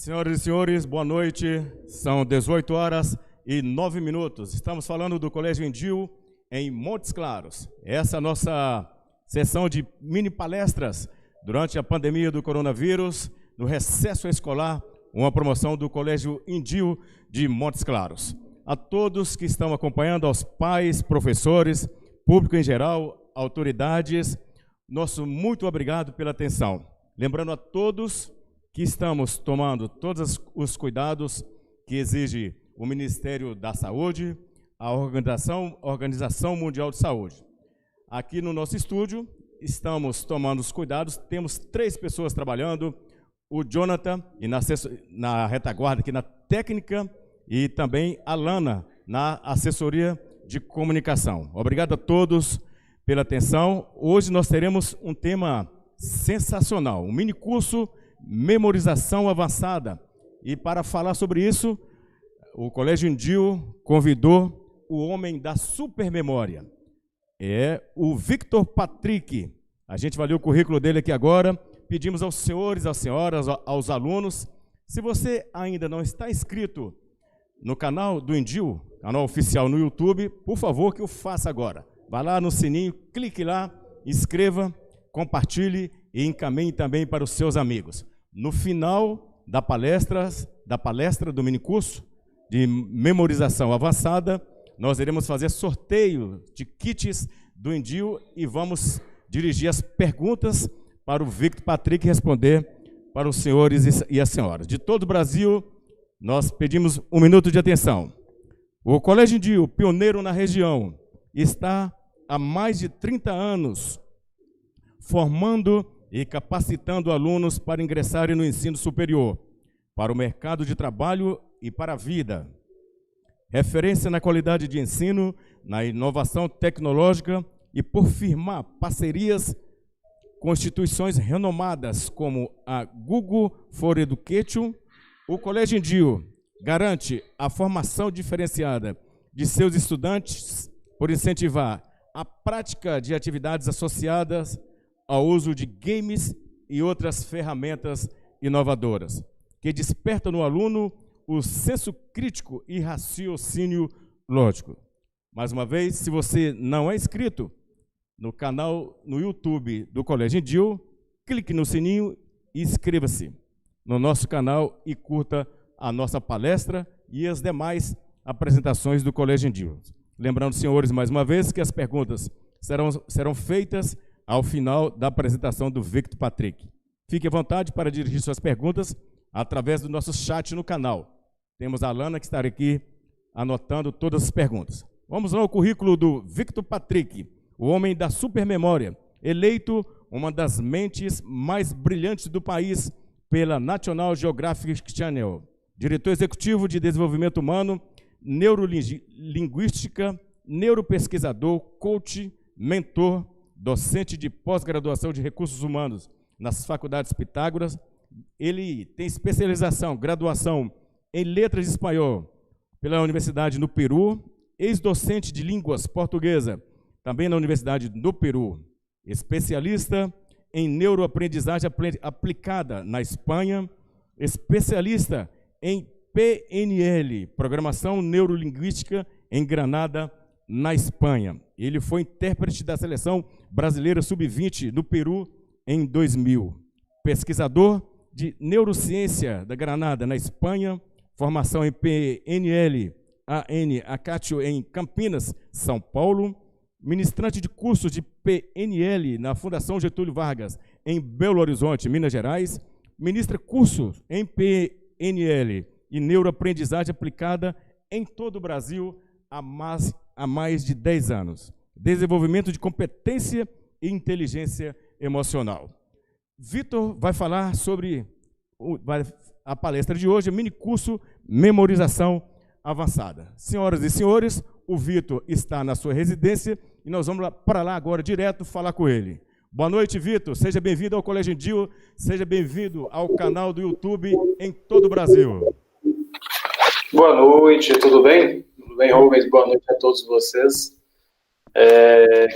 Senhoras e senhores, boa noite. São 18h09. Estamos falando do Colégio Indil em Montes Claros. Essa é a nossa sessão de mini palestras durante a pandemia do coronavírus, no recesso escolar, uma promoção do Colégio Indil de Montes Claros. A todos que estão acompanhando, aos pais, professores, público em geral, autoridades, nosso muito obrigado pela atenção. Lembrando a todos que estamos tomando todos os cuidados que exige o Ministério da Saúde, a Organização Mundial de Saúde. Aqui no nosso estúdio, estamos tomando os cuidados, temos 3 pessoas trabalhando, o Jonathan e na retaguarda aqui na técnica e também a Lana na assessoria de comunicação. Obrigado a todos pela atenção. Hoje nós teremos um tema sensacional, um mini curso Memorização Avançada. E para falar sobre isso, o Colégio Indil convidou o homem da supermemória. É o Victor Patrick. A gente vai ler o currículo dele aqui agora. Pedimos aos senhores, às senhoras, aos alunos, se você ainda não está inscrito no canal do Indil, canal oficial no YouTube, por favor, que o faça agora. Vá lá no sininho, clique lá, inscreva, compartilhe e encaminhe também para os seus amigos. No final da palestra do minicurso de memorização avançada, nós iremos fazer sorteio de kits do Indil e vamos dirigir as perguntas para o Victor Patrick responder para os senhores e as senhoras. De todo o Brasil, nós pedimos 1 minuto de atenção. O Colégio Indil, pioneiro na região, está há mais de 30 anos formando e capacitando alunos para ingressarem no ensino superior, para o mercado de trabalho e para a vida. Referência na qualidade de ensino, na inovação tecnológica e por firmar parcerias com instituições renomadas como a Google for Education, o Colégio Indil garante a formação diferenciada de seus estudantes por incentivar a prática de atividades associadas ao uso de games e outras ferramentas inovadoras, que despertam no aluno o senso crítico e raciocínio lógico. Mais uma vez, se você não é inscrito no canal no YouTube do Colégio Indil, clique no sininho e inscreva-se no nosso canal e curta a nossa palestra e as demais apresentações do Colégio Indil. Lembrando, senhores, mais uma vez, que as perguntas serão feitas ao final da apresentação do Victor Patrick. Fique à vontade para dirigir suas perguntas através do nosso chat no canal. Temos a Lana que estará aqui anotando todas as perguntas. Vamos lá ao currículo do Victor Patrick, o homem da supermemória, eleito uma das mentes mais brilhantes do país pela National Geographic Channel, diretor executivo de desenvolvimento humano, neurolinguística, neuropesquisador, coach, mentor, docente de pós-graduação de recursos humanos nas faculdades Pitágoras. Ele tem especialização, graduação em letras de espanhol pela Universidade no Peru, ex-docente de línguas portuguesa, também na Universidade do Peru, especialista em neuroaprendizagem aplicada na Espanha, especialista em PNL, Programação Neurolinguística, em Granada, na Espanha. Ele foi intérprete da Seleção Brasileira Sub-20 do Peru em 2000. Pesquisador de Neurociência da Granada, na Espanha, formação em PNL, Acatio em Campinas, São Paulo, ministrante de cursos de PNL na Fundação Getúlio Vargas, em Belo Horizonte, Minas Gerais, ministra cursos em PNL e neuroaprendizagem aplicada em todo o Brasil há mais de 10 anos. Desenvolvimento de competência e inteligência emocional. Victor vai falar sobre a palestra de hoje, mini curso Memorização Avançada. Senhoras e senhores, o Victor está na sua residência e nós vamos para lá agora direto falar com ele. Boa noite, Victor. Seja bem-vindo ao Colégio Indil, seja bem-vindo ao canal do YouTube em todo o Brasil. Boa noite, tudo bem? Tudo bem, Rubens? Boa noite a todos vocês.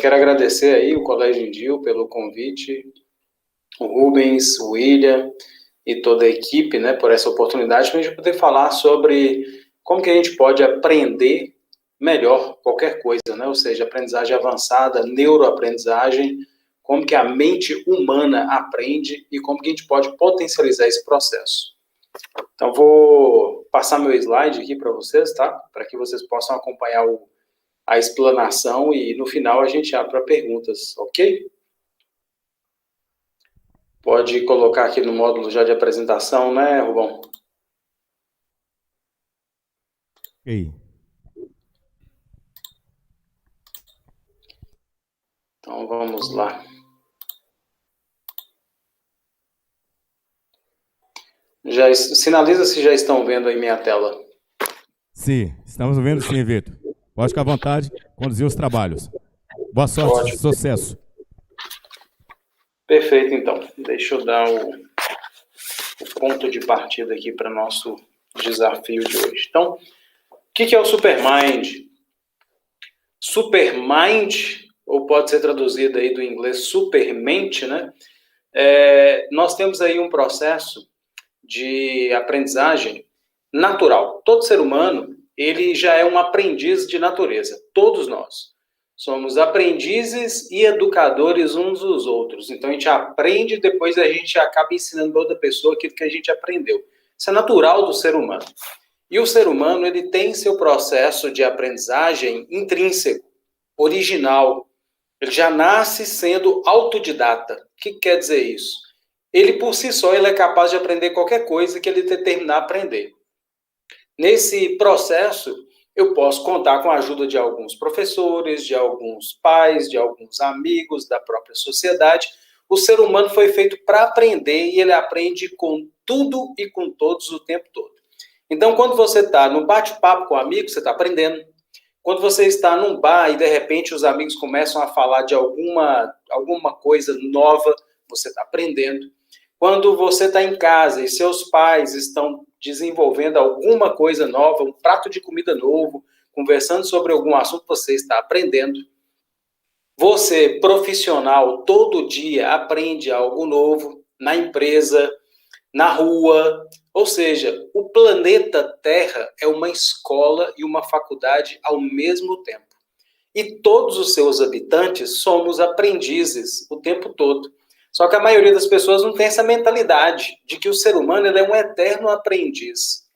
Quero agradecer aí o Colégio Indil pelo convite, o Rubens, o William, e toda a equipe, né, por essa oportunidade, para a gente poder falar sobre como que a gente pode aprender melhor qualquer coisa, né, ou seja, aprendizagem avançada, neuroaprendizagem, como que a mente humana aprende e como que a gente pode potencializar esse processo. Então, vou passar meu slide aqui para vocês, tá? Para que vocês possam acompanhar a explanação e no final a gente abre para perguntas, ok? Pode colocar aqui no módulo já de apresentação, né, Rubão? Ok. Então, vamos lá. Já sinaliza se já estão vendo aí minha tela. Sim, estamos vendo sim, Vitor. Pode ficar à vontade, conduzir os trabalhos. Boa sorte, Ótimo. sucesso. Perfeito, então. Deixa eu dar o ponto de partida aqui para nosso desafio de hoje. Então, o que é o Supermind? Supermind, ou pode ser traduzido aí do inglês supermente, né? Nós temos aí um processo de aprendizagem natural. Todo ser humano, ele já é um aprendiz de natureza. Todos nós. Somos aprendizes e educadores uns dos outros. Então, a gente aprende e depois a gente acaba ensinando para outra pessoa aquilo que a gente aprendeu. Isso é natural do ser humano. E o ser humano, ele tem seu processo de aprendizagem intrínseco, original. Ele já nasce sendo autodidata. O que quer dizer isso? Ele, por si só, ele é capaz de aprender qualquer coisa que ele determinar aprender. Nesse processo, eu posso contar com a ajuda de alguns professores, de alguns pais, de alguns amigos, da própria sociedade. O ser humano foi feito para aprender e ele aprende com tudo e com todos o tempo todo. Então, quando você está no bate-papo com amigos, você está aprendendo. Quando você está num bar e, de repente, os amigos começam a falar de alguma coisa nova, você está aprendendo. Quando você está em casa e seus pais estão desenvolvendo alguma coisa nova, um prato de comida novo, conversando sobre algum assunto, você está aprendendo. Você, profissional, todo dia aprende algo novo na empresa, na rua, ou seja, o planeta Terra é uma escola e uma faculdade ao mesmo tempo. E todos os seus habitantes somos aprendizes o tempo todo. Só que a maioria das pessoas não tem essa mentalidade de que o ser humano ele é um eterno aprendiz.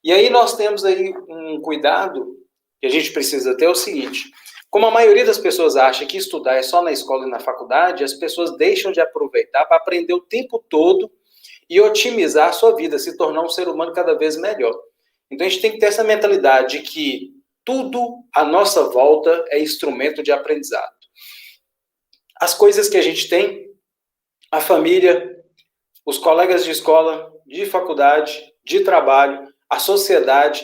E aí nós temos aí um cuidado que a gente precisa ter, é o seguinte: como a maioria das pessoas acha que estudar é só na escola e na faculdade, as pessoas deixam de aproveitar para aprender o tempo todo e otimizar a sua vida, se tornar um ser humano cada vez melhor. Então a gente tem que ter essa mentalidade de que tudo à nossa volta é instrumento de aprendizado. As coisas que a gente tem, a família, os colegas de escola, de faculdade, de trabalho, a sociedade,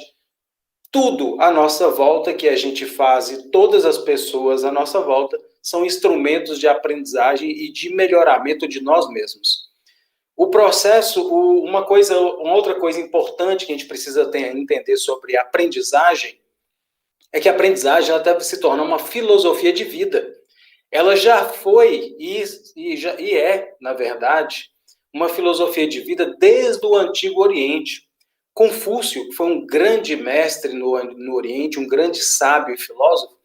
tudo à nossa volta que a gente faz e todas as pessoas à nossa volta são instrumentos de aprendizagem e de melhoramento de nós mesmos. O processo, uma outra coisa importante que a gente precisa entender sobre aprendizagem é que a aprendizagem ela deve se tornar uma filosofia de vida. Ela já foi e é, na verdade, uma filosofia de vida desde o Antigo Oriente. Confúcio foi um grande mestre no Oriente, um grande sábio e filósofo.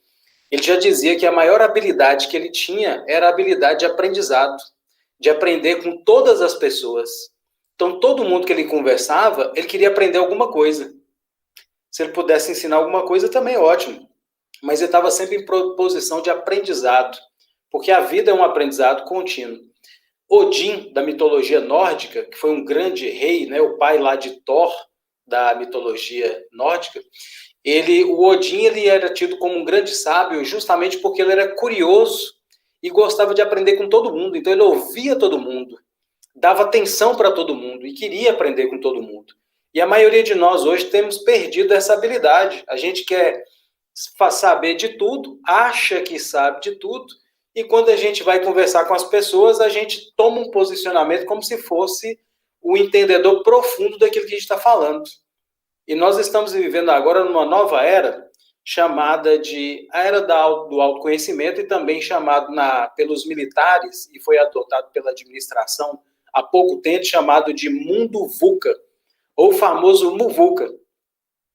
Ele já dizia que a maior habilidade que ele tinha era a habilidade de aprendizado, de aprender com todas as pessoas. Então, todo mundo que ele conversava, ele queria aprender alguma coisa. Se ele pudesse ensinar alguma coisa, também ótimo. Mas ele estava sempre em posição de aprendizado, porque a vida é um aprendizado contínuo. Odin, da mitologia nórdica, que foi um grande rei, né, o pai lá de Thor, da mitologia nórdica, o Odin ele era tido como um grande sábio justamente porque ele era curioso e gostava de aprender com todo mundo. Então ele ouvia todo mundo, dava atenção para todo mundo e queria aprender com todo mundo. E a maioria de nós hoje temos perdido essa habilidade. A gente quer saber de tudo, acha que sabe de tudo, e quando a gente vai conversar com as pessoas, a gente toma um posicionamento como se fosse o entendedor profundo daquilo que a gente está falando. E nós estamos vivendo agora numa nova era, chamada de a era do autoconhecimento, e também chamado pelos militares, e foi adotado pela administração há pouco tempo chamado de mundo VUCA, ou famoso MUVUCA.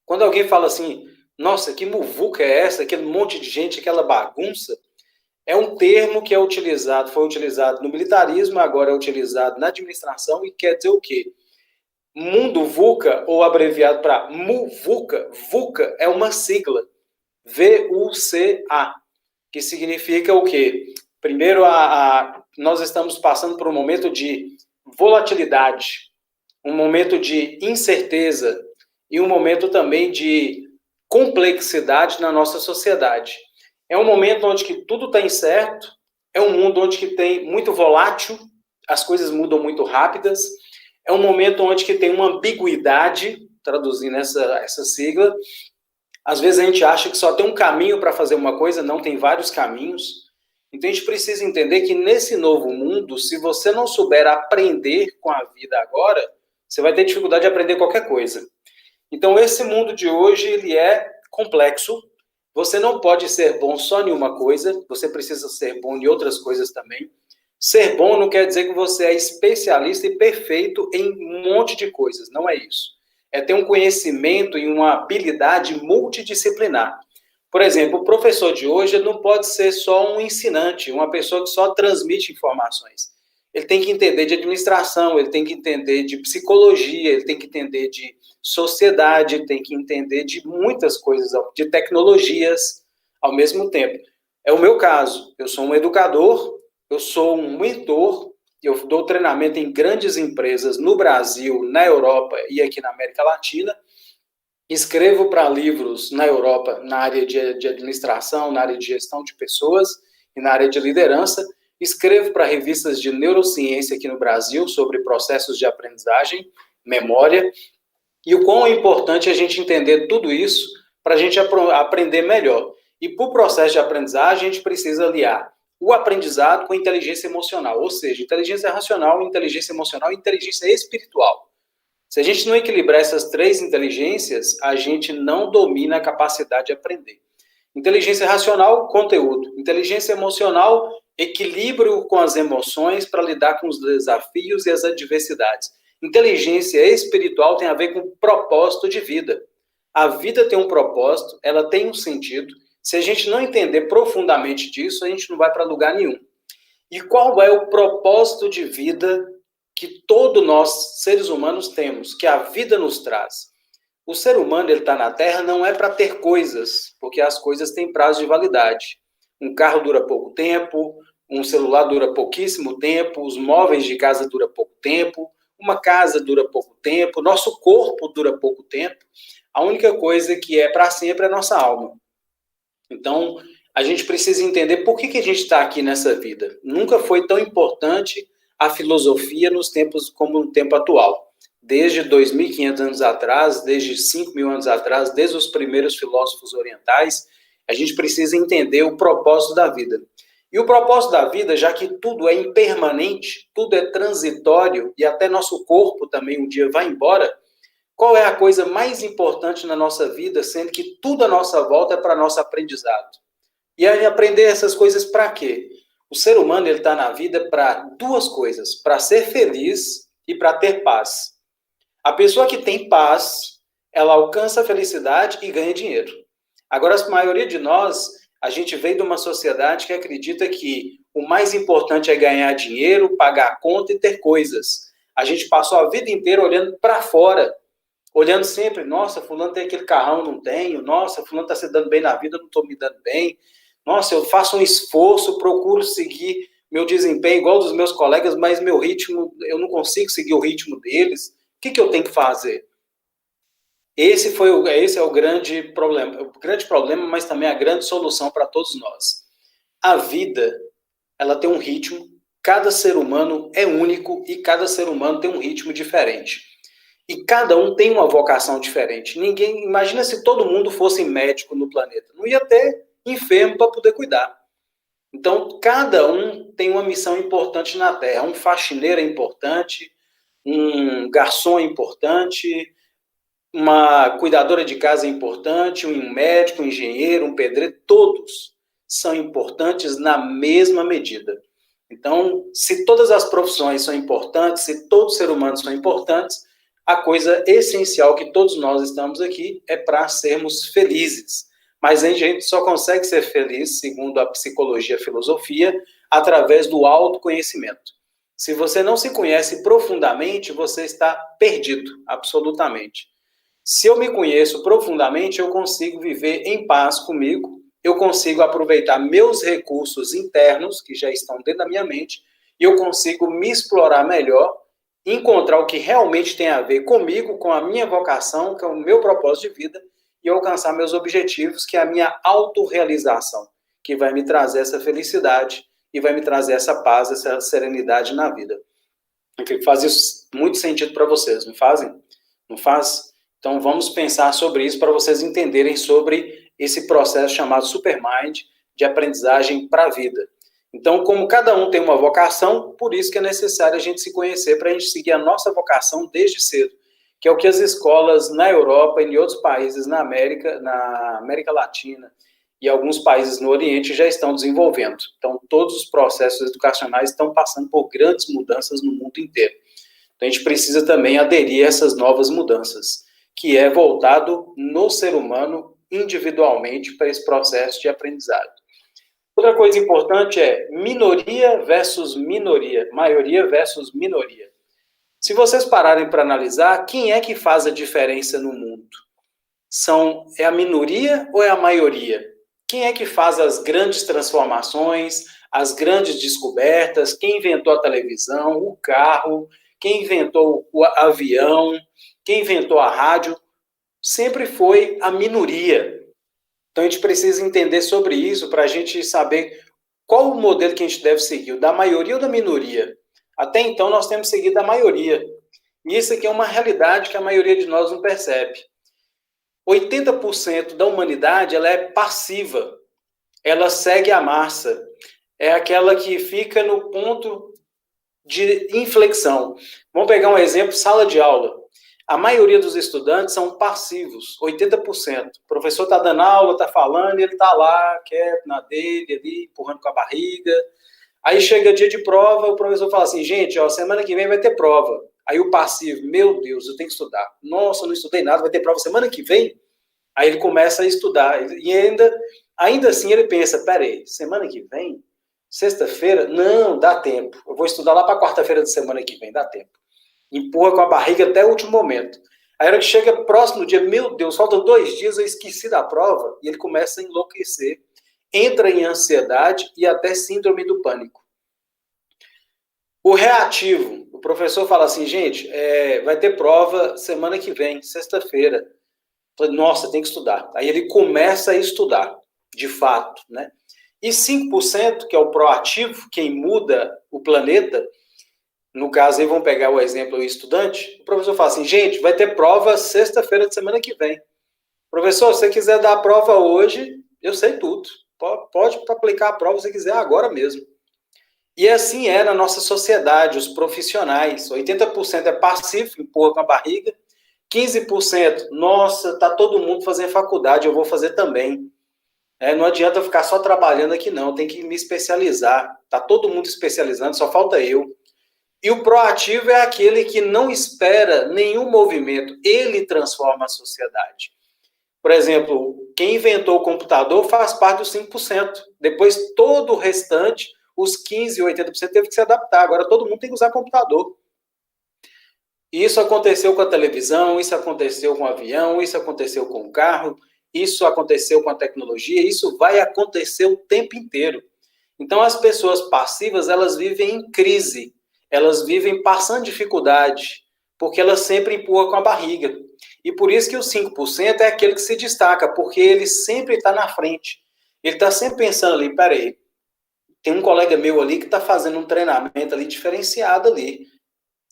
Quando alguém fala assim, nossa, que muvuca é essa? Aquele monte de gente, aquela bagunça. É um termo que foi utilizado no militarismo, agora é utilizado na administração e quer dizer o quê? Mundo VUCA, ou abreviado para MUVUCA, VUCA é uma sigla, VUCA, que significa o quê? Primeiro, nós estamos passando por um momento de volatilidade, um momento de incerteza e um momento também de complexidade na nossa sociedade. É um momento onde que tudo está incerto, é um mundo onde que tem muito volátil, as coisas mudam muito rápidas, é um momento onde que tem uma ambiguidade, traduzindo essa sigla. Às vezes a gente acha que só tem um caminho para fazer uma coisa, não, tem vários caminhos. Então a gente precisa entender que nesse novo mundo, se você não souber aprender com a vida agora, você vai ter dificuldade de aprender qualquer coisa. Então esse mundo de hoje, ele é complexo. Você não pode ser bom só em uma coisa, você precisa ser bom em outras coisas também. Ser bom não quer dizer que você é especialista e perfeito em um monte de coisas, não é isso. É ter um conhecimento e uma habilidade multidisciplinar. Por exemplo, o professor de hoje não pode ser só um ensinante, uma pessoa que só transmite informações. Ele tem que entender de administração, ele tem que entender de psicologia, ele tem que entender de sociedade, tem que entender de muitas coisas, de tecnologias ao mesmo tempo. É o meu caso, eu sou um educador, eu sou um mentor, eu dou treinamento em grandes empresas no Brasil, na Europa e aqui na América Latina. Escrevo para livros na Europa, na área de administração, na área de gestão de pessoas e na área de liderança. Escrevo para revistas de neurociência aqui no Brasil sobre processos de aprendizagem, memória. E o quão é importante a gente entender tudo isso para a gente aprender melhor. E para o processo de aprendizagem, a gente precisa aliar o aprendizado com a inteligência emocional, ou seja, inteligência racional, inteligência emocional e inteligência espiritual. Se a gente não equilibrar essas três inteligências, a gente não domina a capacidade de aprender. Inteligência racional, conteúdo. Inteligência emocional, equilíbrio com as emoções para lidar com os desafios e as adversidades. Inteligência espiritual tem a ver com propósito de vida. A vida tem um propósito, ela tem um sentido. Se a gente não entender profundamente disso, a gente não vai para lugar nenhum. E qual é o propósito de vida que todos nós, seres humanos, temos, que a vida nos traz? O ser humano, ele está na Terra não é para ter coisas, porque as coisas têm prazo de validade. Um carro dura pouco tempo, um celular dura pouquíssimo tempo, os móveis de casa duram pouco tempo, uma casa dura pouco tempo, nosso corpo dura pouco tempo. A única coisa que é para sempre é a nossa alma. Então, a gente precisa entender por que a gente está aqui nessa vida. Nunca foi tão importante a filosofia nos tempos como no tempo atual. Desde 2.500 anos atrás, desde 5.000 anos atrás, desde os primeiros filósofos orientais, a gente precisa entender o propósito da vida. E o propósito da vida, já que tudo é impermanente, tudo é transitório e até nosso corpo também um dia vai embora, qual é a coisa mais importante na nossa vida, sendo que tudo à nossa volta é para nosso aprendizado? E aí aprender essas coisas para quê? O ser humano está na vida para duas coisas, para ser feliz e para ter paz. A pessoa que tem paz, ela alcança a felicidade e ganha dinheiro. Agora, a maioria de nós, a gente veio de uma sociedade que acredita que o mais importante é ganhar dinheiro, pagar a conta e ter coisas. A gente passou a vida inteira olhando para fora, olhando sempre, nossa, fulano tem aquele carrão, não tenho, nossa, fulano está se dando bem na vida, não estou me dando bem, nossa, eu faço um esforço, procuro seguir meu desempenho igual dos meus colegas, mas meu ritmo, eu não consigo seguir o ritmo deles, o que eu tenho que fazer? Esse é o grande problema, mas também a grande solução para todos nós. A vida, ela tem um ritmo, cada ser humano é único e cada ser humano tem um ritmo diferente. E cada um tem uma vocação diferente. Imagina se todo mundo fosse médico no planeta. Não ia ter enfermo para poder cuidar. Então, cada um tem uma missão importante na Terra. Um faxineiro é importante, um garçom é importante, uma cuidadora de casa é importante, um médico, um engenheiro, um pedreiro, todos são importantes na mesma medida. Então, se todas as profissões são importantes, se todos os seres humanos são importantes, a coisa essencial que todos nós estamos aqui é para sermos felizes. Mas a gente só consegue ser feliz, segundo a psicologia e a filosofia, através do autoconhecimento. Se você não se conhece profundamente, você está perdido, absolutamente. Se eu me conheço profundamente, eu consigo viver em paz comigo, eu consigo aproveitar meus recursos internos, que já estão dentro da minha mente, e eu consigo me explorar melhor, encontrar o que realmente tem a ver comigo, com a minha vocação, que é o meu propósito de vida, e alcançar meus objetivos, que é a minha autorrealização, que vai me trazer essa felicidade e vai me trazer essa paz, essa serenidade na vida. Faz isso muito sentido para vocês, não fazem? Não faz? Então vamos pensar sobre isso para vocês entenderem sobre esse processo chamado Supermind de aprendizagem para a vida. Então, como cada um tem uma vocação, por isso que é necessário a gente se conhecer para a gente seguir a nossa vocação desde cedo, que é o que as escolas na Europa e em outros países na América Latina e alguns países no Oriente já estão desenvolvendo. Então, todos os processos educacionais estão passando por grandes mudanças no mundo inteiro. Então, a gente precisa também aderir a essas novas mudanças, que é voltado no ser humano individualmente para esse processo de aprendizado. Outra coisa importante é minoria versus minoria, maioria versus minoria. Se vocês pararem para analisar, quem é que faz a diferença no mundo? É a minoria ou é a maioria? Quem é que faz as grandes transformações, as grandes descobertas? Quem inventou a televisão, o carro, quem inventou o avião, quem inventou a rádio? Sempre foi a minoria. Então, a gente precisa entender sobre isso para a gente saber qual o modelo que a gente deve seguir, o da maioria ou da minoria. Até então, nós temos seguido a maioria. E isso aqui é uma realidade que a maioria de nós não percebe. 80% da humanidade ela é passiva. Ela segue a massa. É aquela que fica no ponto de inflexão. Vamos pegar um exemplo, sala de aula. A maioria dos estudantes são passivos, 80%. O professor está dando aula, está falando, e ele está lá, quieto, na dele, ali, empurrando com a barriga. Aí chega dia de prova, o professor fala assim, gente, ó, semana que vem vai ter prova. Aí o passivo, meu Deus, eu tenho que estudar. Nossa, eu não estudei nada, vai ter prova semana que vem? Aí ele começa a estudar. E ainda assim ele pensa, peraí, semana que vem? Sexta-feira? Não, dá tempo. Eu vou estudar lá para quarta-feira da semana que vem, dá tempo. Empurra com a barriga até o último momento. Aí, a hora que chega próximo dia, meu Deus, faltam 2 dias, eu esqueci da prova, e ele começa a enlouquecer, entra em ansiedade e até síndrome do pânico. O reativo, o professor fala assim, gente, vai ter prova semana que vem, sexta-feira. Nossa, tem que estudar. Aí ele começa a estudar, de fato, né? E 5%, que é o proativo, quem muda o planeta, no caso aí, vamos pegar o exemplo do estudante, o professor fala assim, gente, vai ter prova sexta-feira de semana que vem. Professor, se você quiser dar a prova hoje, eu sei tudo. Pode aplicar a prova se você quiser agora mesmo. E assim é na nossa sociedade, os profissionais. 80% é passivo, empurra com a barriga. 15%, nossa, está todo mundo fazendo faculdade, eu vou fazer também. Não adianta ficar só trabalhando aqui não, tem que me especializar. Está todo mundo especializando, só falta eu. E o proativo é aquele que não espera nenhum movimento, ele transforma a sociedade. Por exemplo, quem inventou o computador faz parte dos 5%. Depois, todo o restante, os 15% e 80% teve que se adaptar. Agora, todo mundo tem que usar computador. Isso aconteceu com a televisão, isso aconteceu com o avião, isso aconteceu com o carro, isso aconteceu com a tecnologia, isso vai acontecer o tempo inteiro. Então, as pessoas passivas, elas vivem em crise. Elas vivem passando dificuldade, porque elas sempre empurram com a barriga. E por isso que o 5% é aquele que se destaca, porque ele sempre está na frente. Ele está sempre pensando ali, peraí, tem um colega meu ali que está fazendo um treinamento ali diferenciado ali.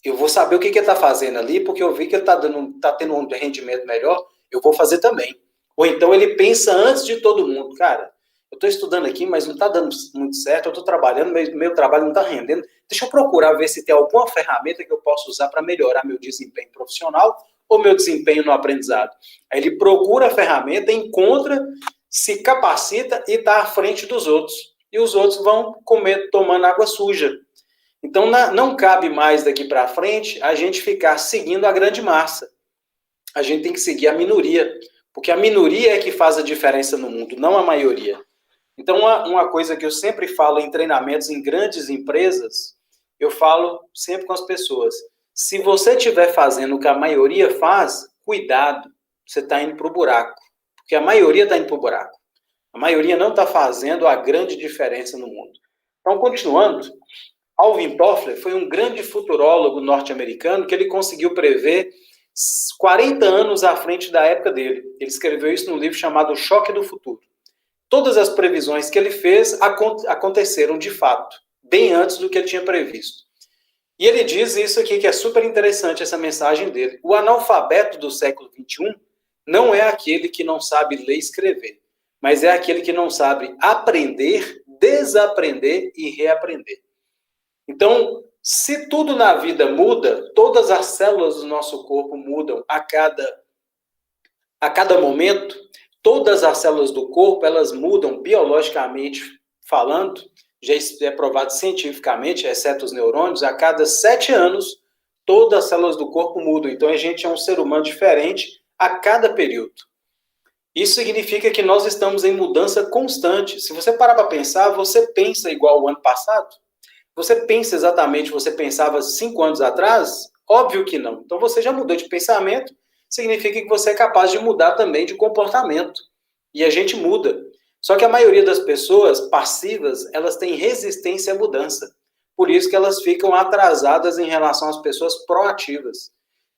Eu vou saber o que ele está fazendo ali, porque eu vi que ele está tendo um rendimento melhor, eu vou fazer também. Ou então ele pensa antes de todo mundo, cara, eu estou estudando aqui, mas não está dando muito certo, eu estou trabalhando, meu trabalho não está rendendo. Deixa eu procurar ver se tem alguma ferramenta que eu possa usar para melhorar meu desempenho profissional ou meu desempenho no aprendizado. Aí ele procura a ferramenta, encontra, se capacita e está à frente dos outros. e os outros vão comer tomando água suja. Então, não cabe mais daqui para frente a gente ficar seguindo a grande massa. A gente tem que seguir a minoria, porque a minoria é que faz a diferença no mundo, não a maioria. Então, uma coisa que eu sempre falo em treinamentos em grandes empresas, eu falo sempre com as pessoas, se você estiver fazendo o que a maioria faz, cuidado, você está indo para o buraco, porque a maioria está indo para o buraco. A maioria não está fazendo a grande diferença no mundo. Então, continuando, Alvin Toffler foi um grande futurólogo norte-americano que ele conseguiu prever 40 anos à frente da época dele. Ele escreveu isso num livro chamado O Choque do Futuro. Todas as previsões que ele fez aconteceram de fato, bem antes do que ele tinha previsto. E ele diz isso aqui, que é super interessante essa mensagem dele. O analfabeto do século XXI não é aquele que não sabe ler e escrever, mas é aquele que não sabe aprender, desaprender e reaprender. Então, se tudo na vida muda, todas as células do nosso corpo mudam a cada momento, todas as células do corpo, elas mudam biologicamente falando, já é provado cientificamente, exceto os neurônios, a cada 7 anos, todas as células do corpo mudam. Então, a gente é um ser humano diferente a cada período. Isso significa que nós estamos em mudança constante. Se você parar para pensar, você pensa igual o ano passado? Você pensa exatamente, você pensava 5 anos atrás? Óbvio que não. Então você já mudou de pensamento, significa que você é capaz de mudar também de comportamento. E a gente muda. Só que a maioria das pessoas passivas, elas têm resistência à mudança. Por isso que elas ficam atrasadas em relação às pessoas proativas.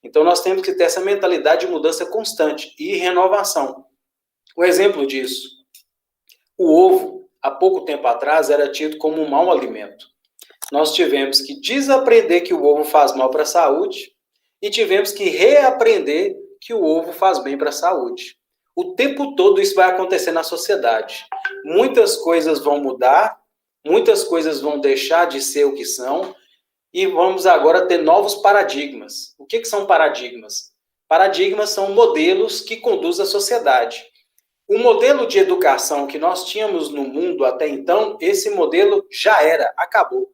Então nós temos que ter essa mentalidade de mudança constante e renovação. Um exemplo disso, o ovo, há pouco tempo atrás, era tido como um mau alimento. Nós tivemos que desaprender que o ovo faz mal para a saúde e tivemos que reaprender que o ovo faz bem para a saúde. O tempo todo isso vai acontecer na sociedade. Muitas coisas vão mudar, muitas coisas vão deixar de ser o que são e vamos agora ter novos paradigmas. O que são paradigmas? Paradigmas são modelos que conduzem a sociedade. O modelo de educação que nós tínhamos no mundo até então, esse modelo já era, acabou.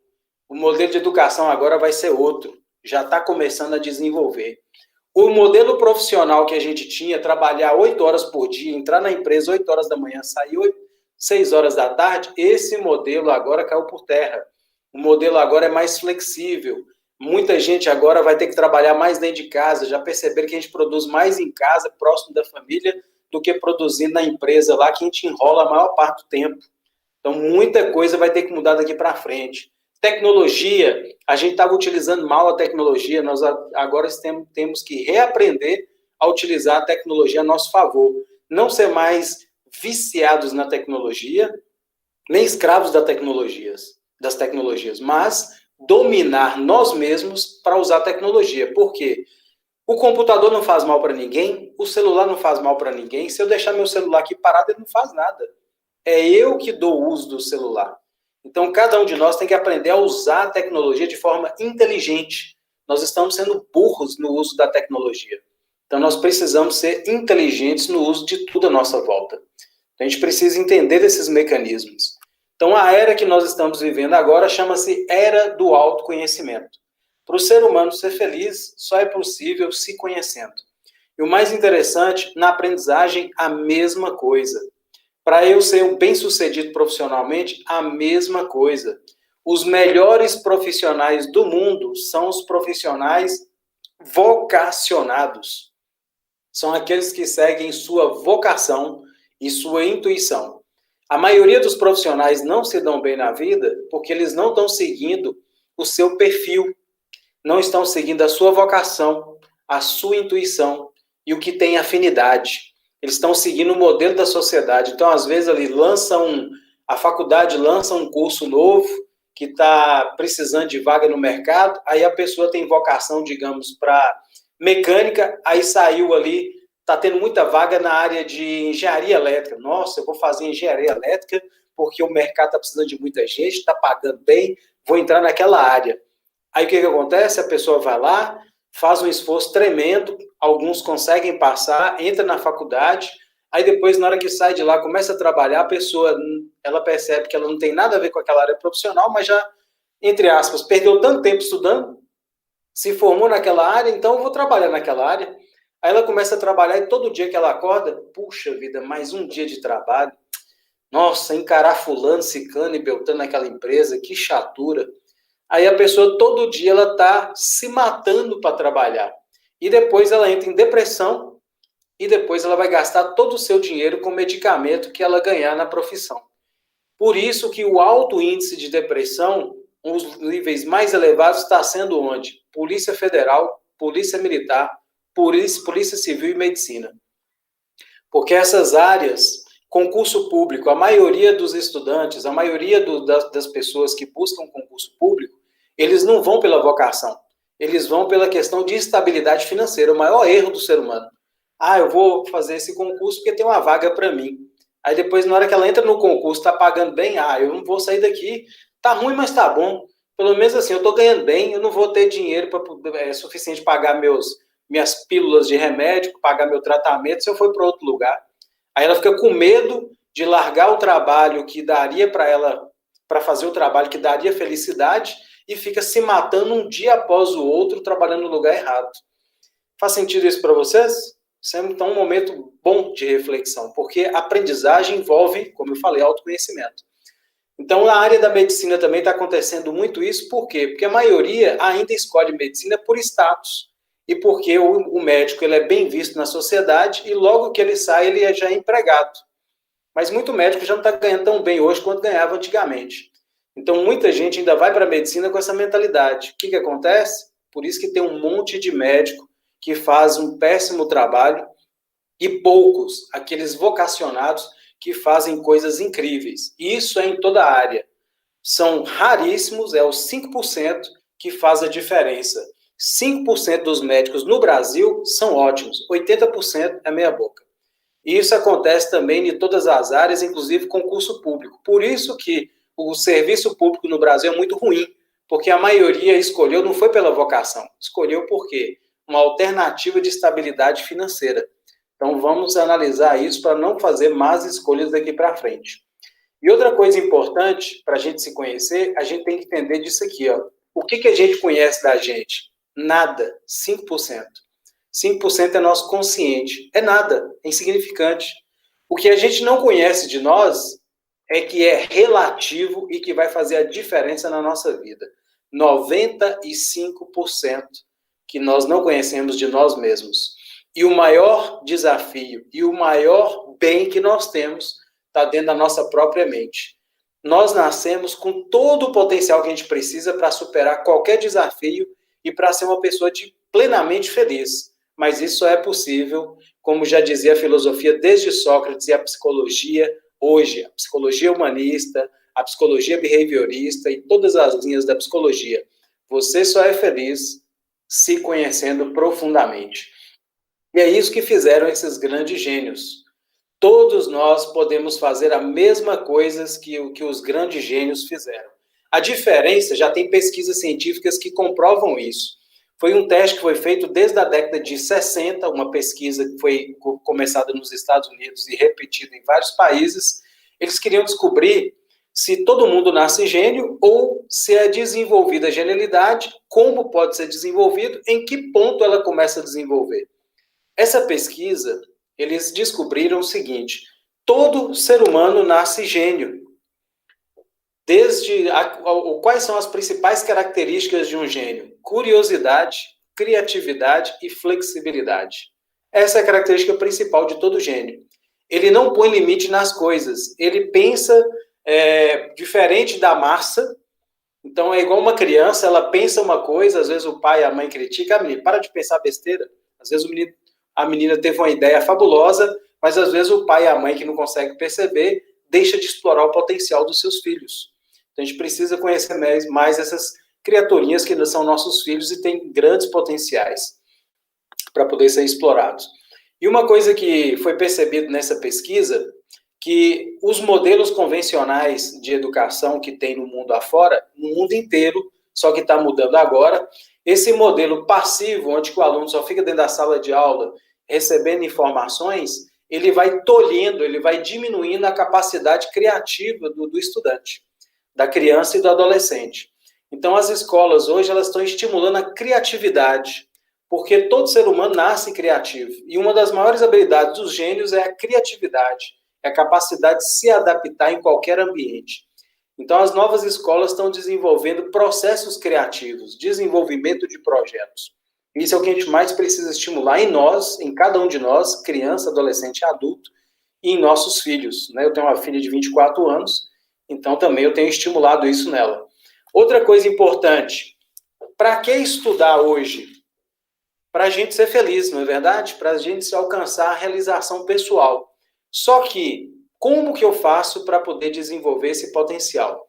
O modelo de educação agora vai ser outro, já está começando a desenvolver. O modelo profissional que a gente tinha, trabalhar 8 horas por dia, entrar na empresa 8 horas da manhã, sair 6 horas da tarde, esse modelo agora caiu por terra. O modelo agora é mais flexível. Muita gente agora vai ter que trabalhar mais dentro de casa, já perceberam que a gente produz mais em casa, próximo da família, do que produzindo na empresa lá, que a gente enrola a maior parte do tempo. Então, muita coisa vai ter que mudar daqui para frente. Tecnologia, a gente estava utilizando mal a tecnologia, nós agora temos que reaprender a utilizar a tecnologia a nosso favor. Não ser mais viciados na tecnologia, nem escravos das tecnologias, mas dominar nós mesmos para usar a tecnologia. Por quê? O computador não faz mal para ninguém, o celular não faz mal para ninguém. Se eu deixar meu celular aqui parado, ele não faz nada. É eu que dou uso do celular. Então, cada um de nós tem que aprender a usar a tecnologia de forma inteligente. Nós estamos sendo burros no uso da tecnologia. Então, nós precisamos ser inteligentes no uso de tudo à nossa volta. Então, a gente precisa entender esses mecanismos. Então, a era que nós estamos vivendo agora chama-se Era do Autoconhecimento. Para o ser humano ser feliz, só é possível se conhecendo. E o mais interessante, na aprendizagem, a mesma coisa. Para eu ser um bem-sucedido profissionalmente, a mesma coisa. Os melhores profissionais do mundo são os profissionais vocacionados. São aqueles que seguem sua vocação e sua intuição. A maioria dos profissionais não se dão bem na vida porque eles não estão seguindo o seu perfil, não estão seguindo a sua vocação, a sua intuição e o que tem afinidade. Eles estão seguindo o modelo da sociedade. Então, às vezes, a faculdade lança um curso novo que está precisando de vaga no mercado, aí a pessoa tem vocação, digamos, para mecânica, aí saiu ali, está tendo muita vaga na área de engenharia elétrica. Nossa, eu vou fazer engenharia elétrica porque o mercado está precisando de muita gente, está pagando bem, vou entrar naquela área. Aí o que acontece? A pessoa vai lá, faz um esforço tremendo, alguns conseguem passar, entra na faculdade, aí depois, na hora que sai de lá, começa a trabalhar, a pessoa, ela percebe que ela não tem nada a ver com aquela área profissional, mas já, entre aspas, perdeu tanto tempo estudando, se formou naquela área, então eu vou trabalhar naquela área. Aí ela começa a trabalhar e todo dia que ela acorda, puxa vida, mais um dia de trabalho. Nossa, encarar fulano, ciclano e beltrano naquela empresa, que chatura. Aí a pessoa todo dia ela está se matando para trabalhar. E depois ela entra em depressão e depois ela vai gastar todo o seu dinheiro com medicamento que ela ganhar na profissão. Por isso que o alto índice de depressão, os níveis mais elevados, está sendo onde? Polícia Federal, Polícia Militar, Polícia Civil e Medicina. Porque essas áreas, concurso público, a maioria dos estudantes, a maioria das pessoas que buscam concurso público, eles não vão pela vocação, eles vão pela questão de estabilidade financeira, o maior erro do ser humano. Eu vou fazer esse concurso porque tem uma vaga para mim. Aí depois, na hora que ela entra no concurso, está pagando bem, eu não vou sair daqui, tá ruim, mas tá bom. Pelo menos assim, eu estou ganhando bem, eu não vou ter dinheiro suficiente para pagar minhas pílulas de remédio, pagar meu tratamento, se eu for para outro lugar. Aí ela fica com medo de largar o trabalho que daria para ela, para fazer o trabalho que daria felicidade, e fica se matando um dia após o outro, trabalhando no lugar errado. Faz sentido isso para vocês? Isso é, então, um momento bom de reflexão, porque a aprendizagem envolve, como eu falei, autoconhecimento. Então, na área da medicina também está acontecendo muito isso, por quê? Porque a maioria ainda escolhe medicina por status, e porque o médico ele é bem visto na sociedade, e logo que ele sai, ele já é empregado. Mas muito médico já não está ganhando tão bem hoje quanto ganhava antigamente. Então, muita gente ainda vai para a medicina com essa mentalidade. O que acontece? Por isso que tem um monte de médico que faz um péssimo trabalho e poucos, aqueles vocacionados, que fazem coisas incríveis. Isso é em toda a área. São raríssimos, é os 5% que faz a diferença. 5% dos médicos no Brasil são ótimos, 80% é meia boca. E isso acontece também em todas as áreas, inclusive concurso público. Por isso que o serviço público no Brasil é muito ruim, porque a maioria escolheu, não foi pela vocação, escolheu por quê? Uma alternativa de estabilidade financeira. Então vamos analisar isso para não fazer más escolhas daqui para frente. E outra coisa importante para a gente se conhecer, a gente tem que entender disso aqui, ó. O que a gente conhece da gente? Nada, 5%. 5% é nosso consciente. É nada, é insignificante. O que a gente não conhece de nós é que é relativo e que vai fazer a diferença na nossa vida. 95% que nós não conhecemos de nós mesmos. E o maior desafio e o maior bem que nós temos está dentro da nossa própria mente. Nós nascemos com todo o potencial que a gente precisa para superar qualquer desafio e para ser uma pessoa plenamente feliz. Mas isso só é possível, como já dizia a filosofia desde Sócrates e a psicologia, hoje, a psicologia humanista, a psicologia behaviorista e todas as linhas da psicologia. Você só é feliz se conhecendo profundamente. E é isso que fizeram esses grandes gênios. Todos nós podemos fazer a mesma coisa que os grandes gênios fizeram. A diferença, já tem pesquisas científicas que comprovam isso. Foi um teste que foi feito desde a década de 60, uma pesquisa que foi começada nos Estados Unidos e repetida em vários países. Eles queriam descobrir se todo mundo nasce gênio ou se é desenvolvida a genialidade, como pode ser desenvolvido, em que ponto ela começa a desenvolver. Essa pesquisa, eles descobriram o seguinte: todo ser humano nasce gênio. Quais são as principais características de um gênio? Curiosidade, criatividade e flexibilidade. Essa é a característica principal de todo gênio. Ele não põe limite nas coisas. Ele pensa diferente da massa. Então, é igual uma criança, ela pensa uma coisa, às vezes o pai e a mãe criticam, menino, para de pensar besteira. Às vezes a menina teve uma ideia fabulosa, mas às vezes o pai e a mãe que não conseguem perceber, deixa de explorar o potencial dos seus filhos. Então, a gente precisa conhecer mais essas criaturinhas que são nossos filhos e têm grandes potenciais para poder ser explorados. E uma coisa que foi percebido nessa pesquisa, que os modelos convencionais de educação que tem no mundo afora, no mundo inteiro, só que está mudando agora, esse modelo passivo, onde o aluno só fica dentro da sala de aula recebendo informações, ele vai tolhendo, ele vai diminuindo a capacidade criativa do estudante, da criança e do adolescente. Então, as escolas hoje elas estão estimulando a criatividade, porque todo ser humano nasce criativo. E uma das maiores habilidades dos gênios é a criatividade, é a capacidade de se adaptar em qualquer ambiente. Então, as novas escolas estão desenvolvendo processos criativos, desenvolvimento de projetos. Isso é o que a gente mais precisa estimular em nós, em cada um de nós, criança, adolescente e adulto, e em nossos filhos. Eu tenho uma filha de 24 anos, então também eu tenho estimulado isso nela. Outra coisa importante, para que estudar hoje? Para a gente ser feliz, não é verdade? Para a gente alcançar a realização pessoal. Só que, como que eu faço para poder desenvolver esse potencial?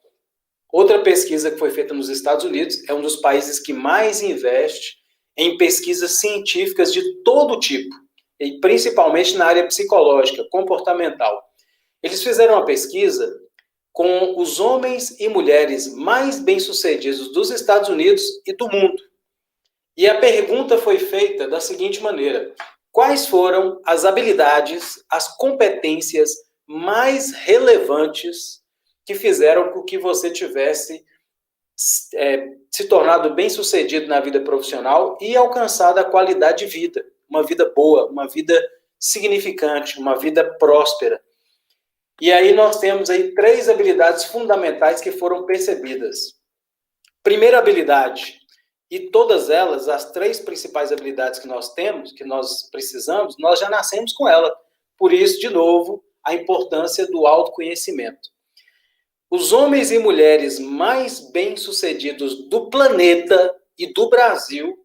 Outra pesquisa que foi feita nos Estados Unidos, é um dos países que mais investe em pesquisas científicas de todo tipo, e principalmente na área psicológica, comportamental. Eles fizeram uma pesquisa com os homens e mulheres mais bem-sucedidos dos Estados Unidos e do mundo. E a pergunta foi feita da seguinte maneira: quais foram as habilidades, as competências mais relevantes que fizeram com que você tivesse se tornado bem-sucedido na vida profissional e alcançado a qualidade de vida, uma vida boa, uma vida significante, uma vida próspera. E aí nós temos aí 3 habilidades fundamentais que foram percebidas. Primeira habilidade, e todas elas, as 3 principais habilidades que nós temos, que nós precisamos, nós já nascemos com ela. Por isso, de novo, a importância do autoconhecimento. Os homens e mulheres mais bem-sucedidos do planeta e do Brasil,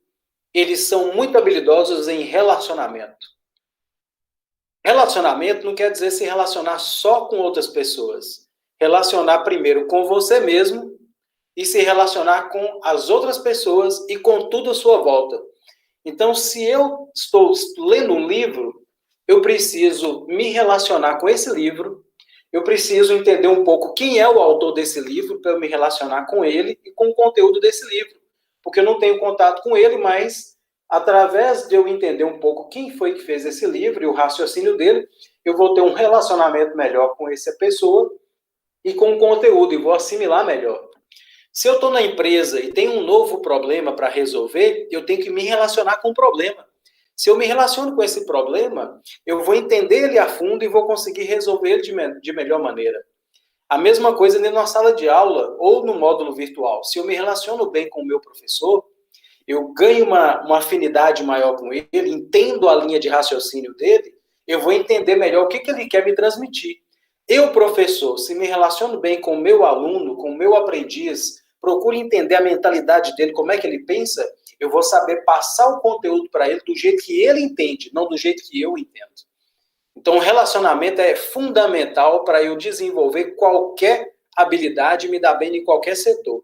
eles são muito habilidosos em relacionamento. Relacionamento não quer dizer se relacionar só com outras pessoas. Relacionar primeiro com você mesmo e se relacionar com as outras pessoas e com tudo à sua volta. Então, se eu estou lendo um livro, eu preciso me relacionar com esse livro, eu preciso entender um pouco quem é o autor desse livro para eu me relacionar com ele e com o conteúdo desse livro. Porque eu não tenho contato com ele, mas através de eu entender um pouco quem foi que fez esse livro e o raciocínio dele, eu vou ter um relacionamento melhor com essa pessoa e com o conteúdo, e vou assimilar melhor. Se eu estou na empresa e tenho um novo problema para resolver, eu tenho que me relacionar com o problema. Se eu me relaciono com esse problema, eu vou entender ele a fundo e vou conseguir resolver ele de melhor maneira. A mesma coisa dentro da sala de aula ou no módulo virtual. Se eu me relaciono bem com o meu professor, eu ganho uma afinidade maior com ele, entendo a linha de raciocínio dele, eu vou entender melhor o que ele quer me transmitir. Eu, professor, se me relaciono bem com o meu aluno, com o meu aprendiz, procuro entender a mentalidade dele, como é que ele pensa, eu vou saber passar o conteúdo para ele do jeito que ele entende, não do jeito que eu entendo. Então, o relacionamento é fundamental para eu desenvolver qualquer habilidade e me dar bem em qualquer setor.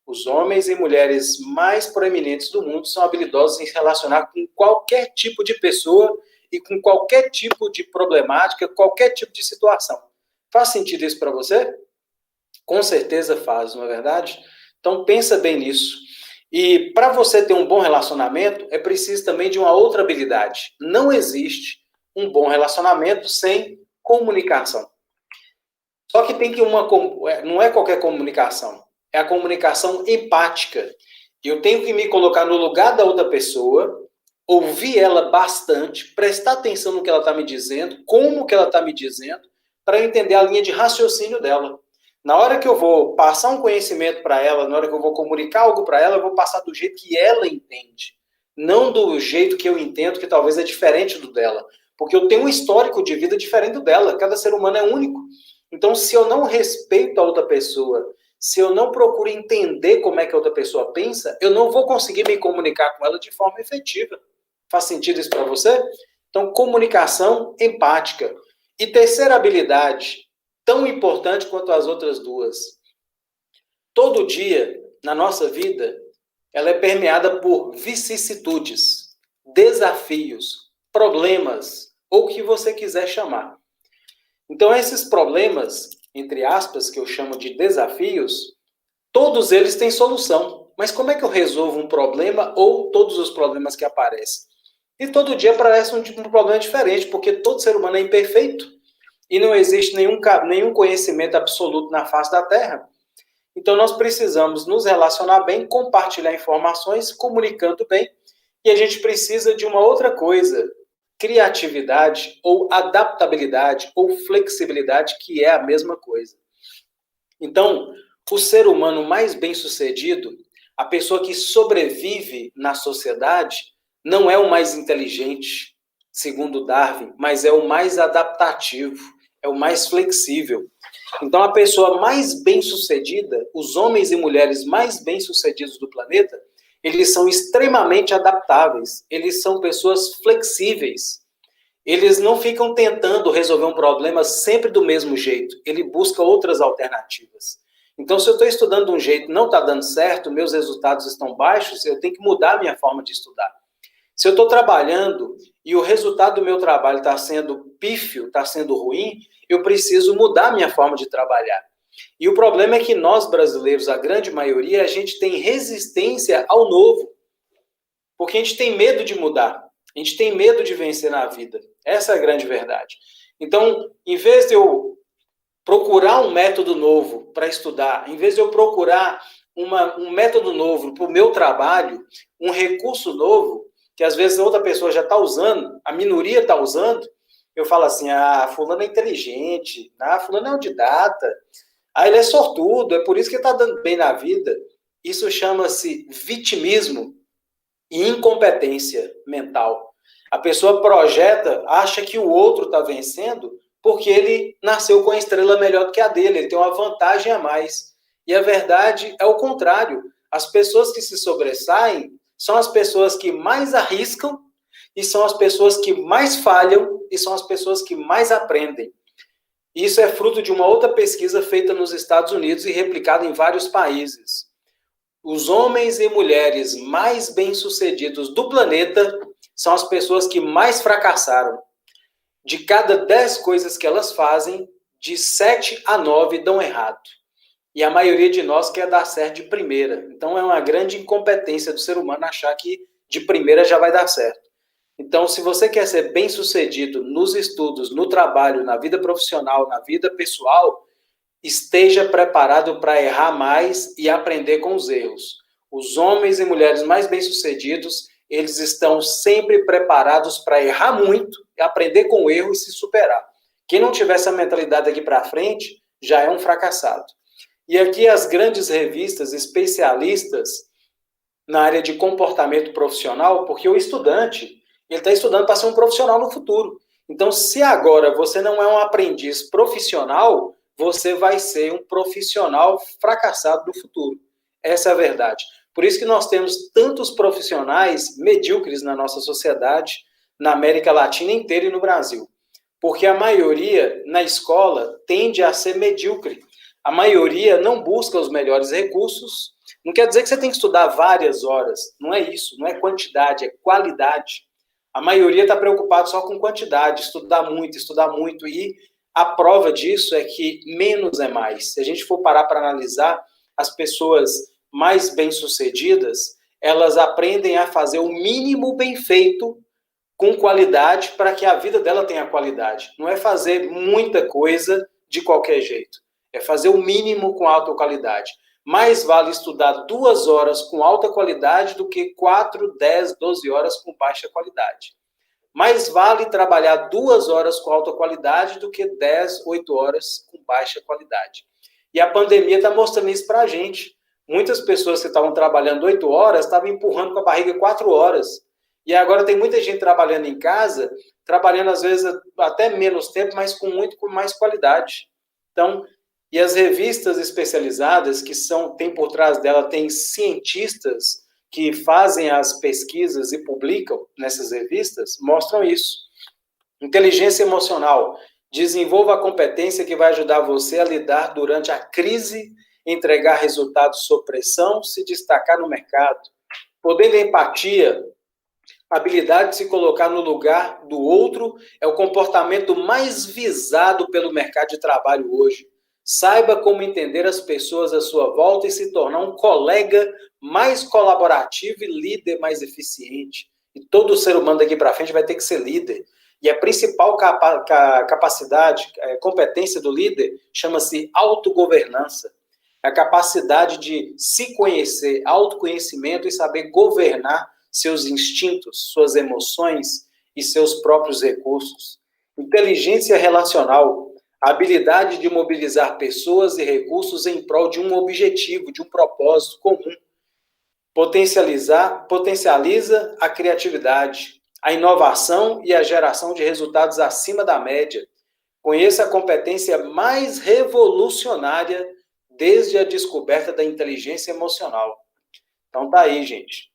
Os homens e mulheres mais proeminentes do mundo são habilidosos em se relacionar com qualquer tipo de pessoa e com qualquer tipo de problemática, qualquer tipo de situação. Faz sentido isso para você? Com certeza faz, não é verdade? Então, pensa bem nisso. E para você ter um bom relacionamento, é preciso também de uma outra habilidade. Não existe um bom relacionamento sem comunicação. Só que tem que não é qualquer comunicação, é a comunicação empática. Eu tenho que me colocar no lugar da outra pessoa, ouvir ela bastante, prestar atenção no que ela está me dizendo, como que ela está me dizendo, para eu entender a linha de raciocínio dela. Na hora que eu vou passar um conhecimento para ela, na hora que eu vou comunicar algo para ela, eu vou passar do jeito que ela entende. Não do jeito que eu entendo, que talvez é diferente do dela. Porque eu tenho um histórico de vida diferente do dela. Cada ser humano é único. Então, se eu não respeito a outra pessoa, se eu não procuro entender como é que a outra pessoa pensa, eu não vou conseguir me comunicar com ela de forma efetiva. Faz sentido isso para você? Então, comunicação empática. E terceira habilidade, tão importante quanto as outras duas. Todo dia, na nossa vida, ela é permeada por vicissitudes, desafios, problemas, ou o que você quiser chamar. Então, esses problemas, entre aspas, que eu chamo de desafios, todos eles têm solução. Mas como é que eu resolvo um problema ou todos os problemas que aparecem? E todo dia aparece um problema diferente, porque todo ser humano é imperfeito e não existe nenhum conhecimento absoluto na face da Terra. Então, nós precisamos nos relacionar bem, compartilhar informações, comunicando bem, e a gente precisa de uma outra coisa, criatividade, ou adaptabilidade, ou flexibilidade, que é a mesma coisa. Então, o ser humano mais bem-sucedido, a pessoa que sobrevive na sociedade, não é o mais inteligente, segundo Darwin, mas é o mais adaptativo, é o mais flexível. Então, a pessoa mais bem-sucedida, os homens e mulheres mais bem-sucedidos do planeta, eles são extremamente adaptáveis, eles são pessoas flexíveis. Eles não ficam tentando resolver um problema sempre do mesmo jeito, ele busca outras alternativas. Então, se eu estou estudando de um jeito e não está dando certo, meus resultados estão baixos, eu tenho que mudar a minha forma de estudar. Se eu estou trabalhando e o resultado do meu trabalho está sendo pífio, está sendo ruim, eu preciso mudar a minha forma de trabalhar. E o problema é que nós, brasileiros, a grande maioria, a gente tem resistência ao novo. Porque a gente tem medo de mudar. A gente tem medo de vencer na vida. Essa é a grande verdade. Então, em vez de eu procurar um método novo para estudar, em vez de eu procurar um método novo para o meu trabalho, um recurso novo, que às vezes outra pessoa já está usando, a minoria está usando, eu falo assim, fulano é inteligente, fulano é autodidata, ele é sortudo, é por isso que ele está dando bem na vida. Isso chama-se vitimismo e incompetência mental. A pessoa projeta, acha que o outro está vencendo porque ele nasceu com a estrela melhor do que a dele, ele tem uma vantagem a mais. E a verdade é o contrário. As pessoas que se sobressaem são as pessoas que mais arriscam e são as pessoas que mais falham e são as pessoas que mais aprendem. Isso é fruto de uma outra pesquisa feita nos Estados Unidos e replicada em vários países. Os homens e mulheres mais bem-sucedidos do planeta são as pessoas que mais fracassaram. De cada 10 coisas que elas fazem, de 7 a 9 dão errado. E a maioria de nós quer dar certo de primeira. Então é uma grande incompetência do ser humano achar que de primeira já vai dar certo. Então, se você quer ser bem-sucedido nos estudos, no trabalho, na vida profissional, na vida pessoal, esteja preparado para errar mais e aprender com os erros. Os homens e mulheres mais bem-sucedidos, eles estão sempre preparados para errar muito, aprender com o erro e se superar. Quem não tiver essa mentalidade aqui para frente, já é um fracassado. E aqui as grandes revistas especialistas na área de comportamento profissional, porque o estudante, ele está estudando para ser um profissional no futuro. Então, se agora você não é um aprendiz profissional, você vai ser um profissional fracassado no futuro. Essa é a verdade. Por isso que nós temos tantos profissionais medíocres na nossa sociedade, na América Latina inteira e no Brasil. Porque a maioria, na escola, tende a ser medíocre. A maioria não busca os melhores recursos. Não quer dizer que você tem que estudar várias horas. Não é isso. Não é quantidade, é qualidade. A maioria está preocupada só com quantidade, estudar muito. E a prova disso é que menos é mais. Se a gente for parar para analisar, as pessoas mais bem-sucedidas, elas aprendem a fazer o mínimo bem feito com qualidade para que a vida dela tenha qualidade. Não é fazer muita coisa de qualquer jeito. É fazer o mínimo com alta qualidade. Mais vale estudar 2 horas com alta qualidade do que 4, 10, 12 horas com baixa qualidade. Mais vale trabalhar 2 horas com alta qualidade do que 10, 8 horas com baixa qualidade. E a pandemia está mostrando isso para a gente. Muitas pessoas que estavam trabalhando 8 horas estavam empurrando com a barriga 4 horas. E agora tem muita gente trabalhando em casa, trabalhando às vezes até menos tempo, mas com mais qualidade. Então, e as revistas especializadas que tem por trás dela, tem cientistas que fazem as pesquisas e publicam nessas revistas, mostram isso. Inteligência emocional. Desenvolva a competência que vai ajudar você a lidar durante a crise, entregar resultados sob pressão, se destacar no mercado. Poder da empatia, habilidade de se colocar no lugar do outro, é o comportamento mais visado pelo mercado de trabalho hoje. Saiba como entender as pessoas à sua volta e se tornar um colega mais colaborativo e líder mais eficiente. E todo ser humano daqui para frente vai ter que ser líder. E a principal capacidade, competência do líder, chama-se autogovernança. É a capacidade de se conhecer, autoconhecimento e saber governar seus instintos, suas emoções e seus próprios recursos. Inteligência relacional, a habilidade de mobilizar pessoas e recursos em prol de um objetivo, de um propósito comum. Potencializa a criatividade, a inovação e a geração de resultados acima da média. Conheça a competência mais revolucionária desde a descoberta da inteligência emocional. Então tá aí, gente.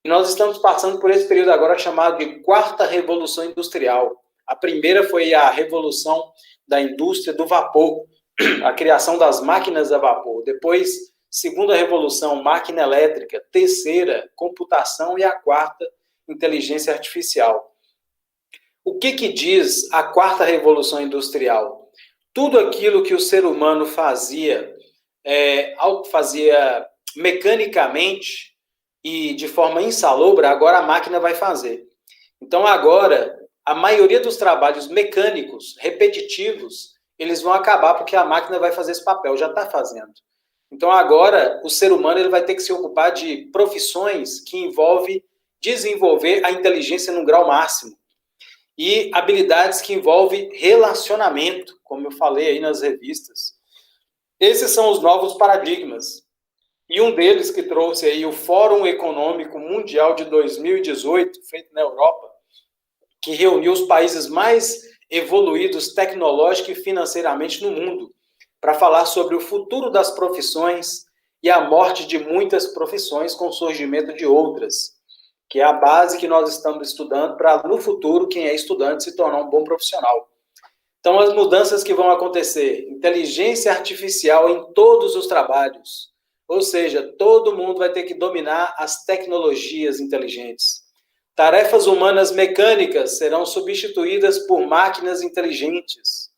E nós estamos passando por esse período agora chamado de quarta revolução industrial. A primeira foi a revolução da indústria do vapor, a criação das máquinas a vapor. Depois, segunda revolução, máquina elétrica. Terceira, computação. E a quarta, inteligência artificial. O que diz a quarta revolução industrial? Tudo aquilo que o ser humano fazia mecanicamente e de forma insalubra, agora a máquina vai fazer. Então agora, a maioria dos trabalhos mecânicos, repetitivos, eles vão acabar porque a máquina vai fazer esse papel, já está fazendo. Então agora, o ser humano ele vai ter que se ocupar de profissões que envolvem desenvolver a inteligência no grau máximo. E habilidades que envolvem relacionamento, como eu falei aí nas revistas. Esses são os novos paradigmas. E um deles que trouxe aí o Fórum Econômico Mundial de 2018, feito na Europa, que reuniu os países mais evoluídos tecnológica e financeiramente no mundo, para falar sobre o futuro das profissões e a morte de muitas profissões com o surgimento de outras, que é a base que nós estamos estudando para, no futuro, quem é estudante se tornar um bom profissional. Então, as mudanças que vão acontecer, inteligência artificial em todos os trabalhos, ou seja, todo mundo vai ter que dominar as tecnologias inteligentes. Tarefas humanas mecânicas serão substituídas por máquinas inteligentes.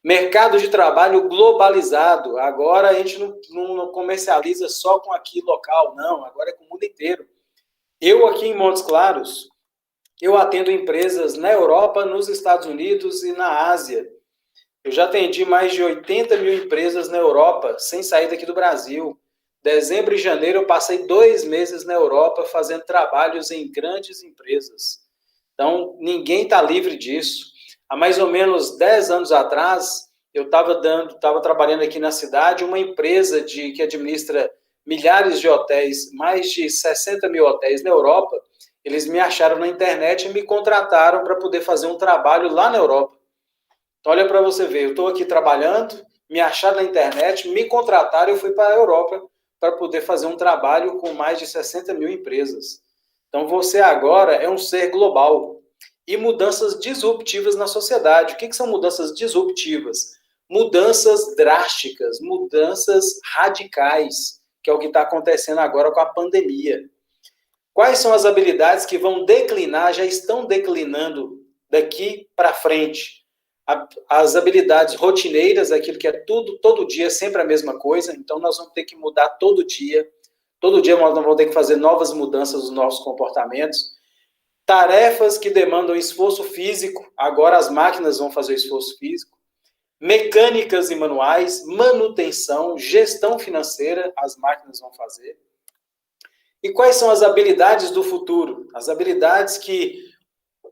Mercado de trabalho globalizado. Agora a gente não comercializa só com aqui local, não. Agora é com o mundo inteiro. Eu aqui em Montes Claros, eu atendo empresas na Europa, nos Estados Unidos e na Ásia. Eu já atendi mais de 80 mil empresas na Europa, sem sair daqui do Brasil. Dezembro e janeiro eu passei 2 meses na Europa fazendo trabalhos em grandes empresas. Então, ninguém está livre disso. Há mais ou menos 10 anos atrás, eu estava trabalhando aqui na cidade, uma empresa que administra milhares de hotéis, mais de 60 mil hotéis na Europa. Eles me acharam na internet e me contrataram para poder fazer um trabalho lá na Europa. Então, olha para você ver, eu estou aqui trabalhando, me acharam na internet, me contrataram e eu fui para a Europa para poder fazer um trabalho com mais de 60 mil empresas. Então, você agora é um ser global. E mudanças disruptivas na sociedade. O que são mudanças disruptivas? Mudanças drásticas, mudanças radicais, que é o que está acontecendo agora com a pandemia. Quais são as habilidades que vão declinar, já estão declinando daqui para frente? As habilidades rotineiras, aquilo que é tudo, todo dia, sempre a mesma coisa, então nós vamos ter que mudar todo dia nós vamos ter que fazer novas mudanças nos nossos comportamentos. Tarefas que demandam esforço físico, agora as máquinas vão fazer o esforço físico. Mecânicas e manuais, manutenção, gestão financeira, as máquinas vão fazer. E quais são as habilidades do futuro? As habilidades que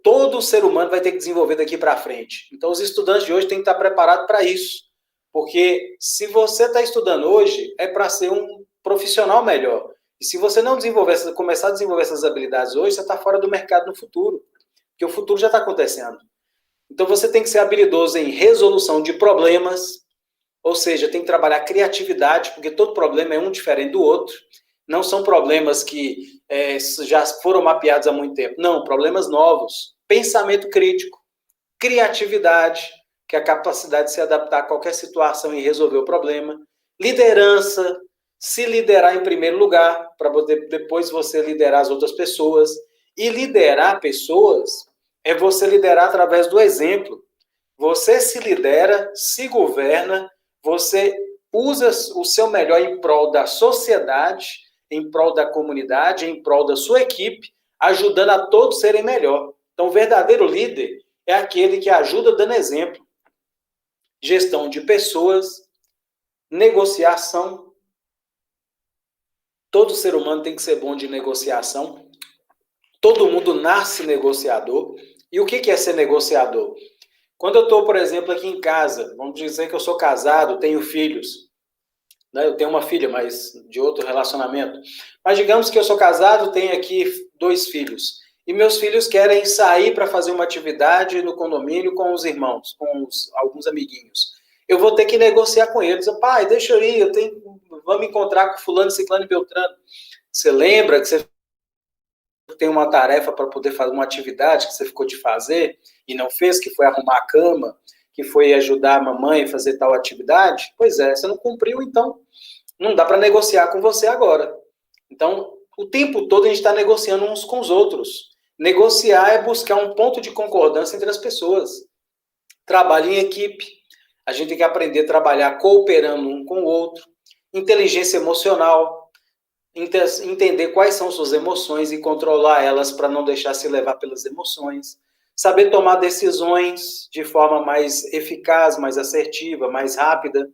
todo ser humano vai ter que desenvolver daqui para frente. Então, os estudantes de hoje têm que estar preparados para isso. Porque se você está estudando hoje, é para ser um profissional melhor. E se você não começar a desenvolver essas habilidades hoje, você está fora do mercado no futuro. Porque o futuro já está acontecendo. Então, você tem que ser habilidoso em resolução de problemas, ou seja, tem que trabalhar criatividade, porque todo problema é um diferente do outro. Não são problemas que já foram mapeados há muito tempo. Não, problemas novos. Pensamento crítico, criatividade, que é a capacidade de se adaptar a qualquer situação e resolver o problema. Liderança, se liderar em primeiro lugar, para poder depois você liderar as outras pessoas. E liderar pessoas é você liderar através do exemplo. Você se lidera, se governa, você usa o seu melhor em prol da sociedade, em prol da comunidade, em prol da sua equipe, ajudando a todos serem melhor. Então, o verdadeiro líder é aquele que ajuda dando exemplo. Gestão de pessoas, negociação. Todo ser humano tem que ser bom de negociação. Todo mundo nasce negociador. E o que é ser negociador? Quando eu estou, por exemplo, aqui em casa, vamos dizer que eu sou casado, tenho filhos. Né? Eu tenho uma filha, mas de outro relacionamento. Mas digamos que eu sou casado, tenho aqui 2 filhos. E meus filhos querem sair para fazer uma atividade no condomínio com os irmãos, com alguns amiguinhos. Eu vou ter que negociar com eles. Pai, deixa eu ir, vamos encontrar com fulano, ciclano e beltrano. Você lembra que você tem uma tarefa para poder fazer uma atividade que você ficou de fazer e não fez, que foi arrumar a cama, que foi ajudar a mamãe a fazer tal atividade? Pois é, você não cumpriu, então não dá para negociar com você agora. Então, o tempo todo a gente está negociando uns com os outros. Negociar é buscar um ponto de concordância entre as pessoas. Trabalho em equipe. A gente tem que aprender a trabalhar cooperando um com o outro. Inteligência emocional. Entender quais são suas emoções e controlar elas para não deixar se levar pelas emoções. Saber tomar decisões de forma mais eficaz, mais assertiva, mais rápida.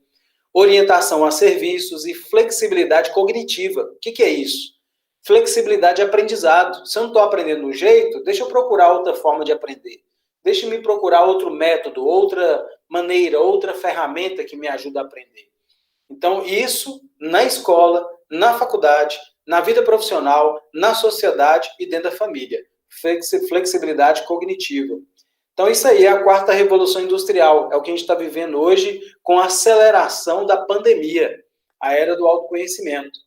Orientação a serviços e flexibilidade cognitiva. O que é isso? Flexibilidade de aprendizado. Se eu não estou aprendendo um jeito, deixa eu procurar outra forma de aprender. Deixa eu me procurar outro método, outra maneira, outra ferramenta que me ajuda a aprender. Então, isso na escola, na faculdade, na vida profissional, na sociedade e dentro da família. Flexibilidade cognitiva. Então, isso aí é a 4ª revolução industrial. É o que a gente está vivendo hoje com a aceleração da pandemia, a era do autoconhecimento.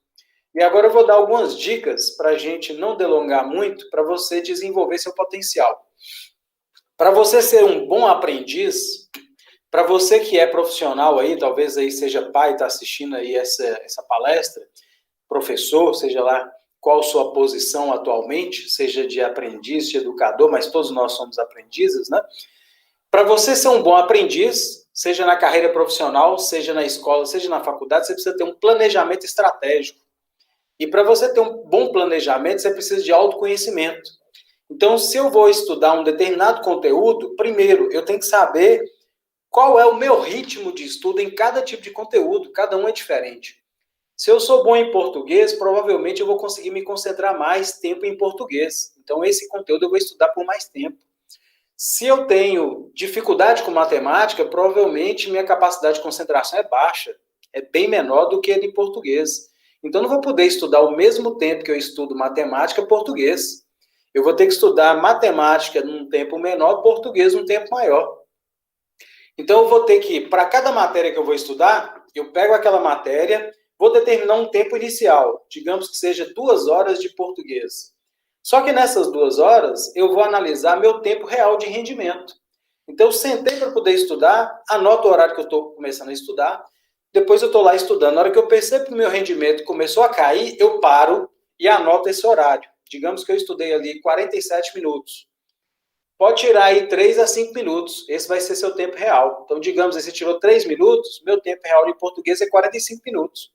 E agora eu vou dar algumas dicas para a gente não delongar muito, para você desenvolver seu potencial. Para você ser um bom aprendiz, para você que é profissional aí, talvez aí seja pai, está assistindo aí essa palestra, professor, seja lá qual sua posição atualmente, seja de aprendiz, de educador, mas todos nós somos aprendizes, né? Para você ser um bom aprendiz, seja na carreira profissional, seja na escola, seja na faculdade, você precisa ter um planejamento estratégico. E para você ter um bom planejamento, você precisa de autoconhecimento. Então, se eu vou estudar um determinado conteúdo, primeiro, eu tenho que saber qual é o meu ritmo de estudo em cada tipo de conteúdo. Cada um é diferente. Se eu sou bom em português, provavelmente eu vou conseguir me concentrar mais tempo em português. Então, esse conteúdo eu vou estudar por mais tempo. Se eu tenho dificuldade com matemática, provavelmente minha capacidade de concentração é baixa. É bem menor do que a de português. Então, eu não vou poder estudar ao mesmo tempo que eu estudo matemática, português. Eu vou ter que estudar matemática num tempo menor, português num tempo maior. Então, eu vou ter que, para cada matéria que eu vou estudar, eu pego aquela matéria, vou determinar um tempo inicial, digamos que seja 2 horas de português. Só que nessas 2 horas, eu vou analisar meu tempo real de rendimento. Então, eu sentei para poder estudar, anoto o horário que eu estou começando a estudar, depois eu estou lá estudando. Na hora que eu percebo que o meu rendimento começou a cair, eu paro e anoto esse horário. Digamos que eu estudei ali 47 minutos. Pode tirar aí 3 a 5 minutos. Esse vai ser seu tempo real. Então, digamos, você tirou 3 minutos, meu tempo real de português é 45 minutos.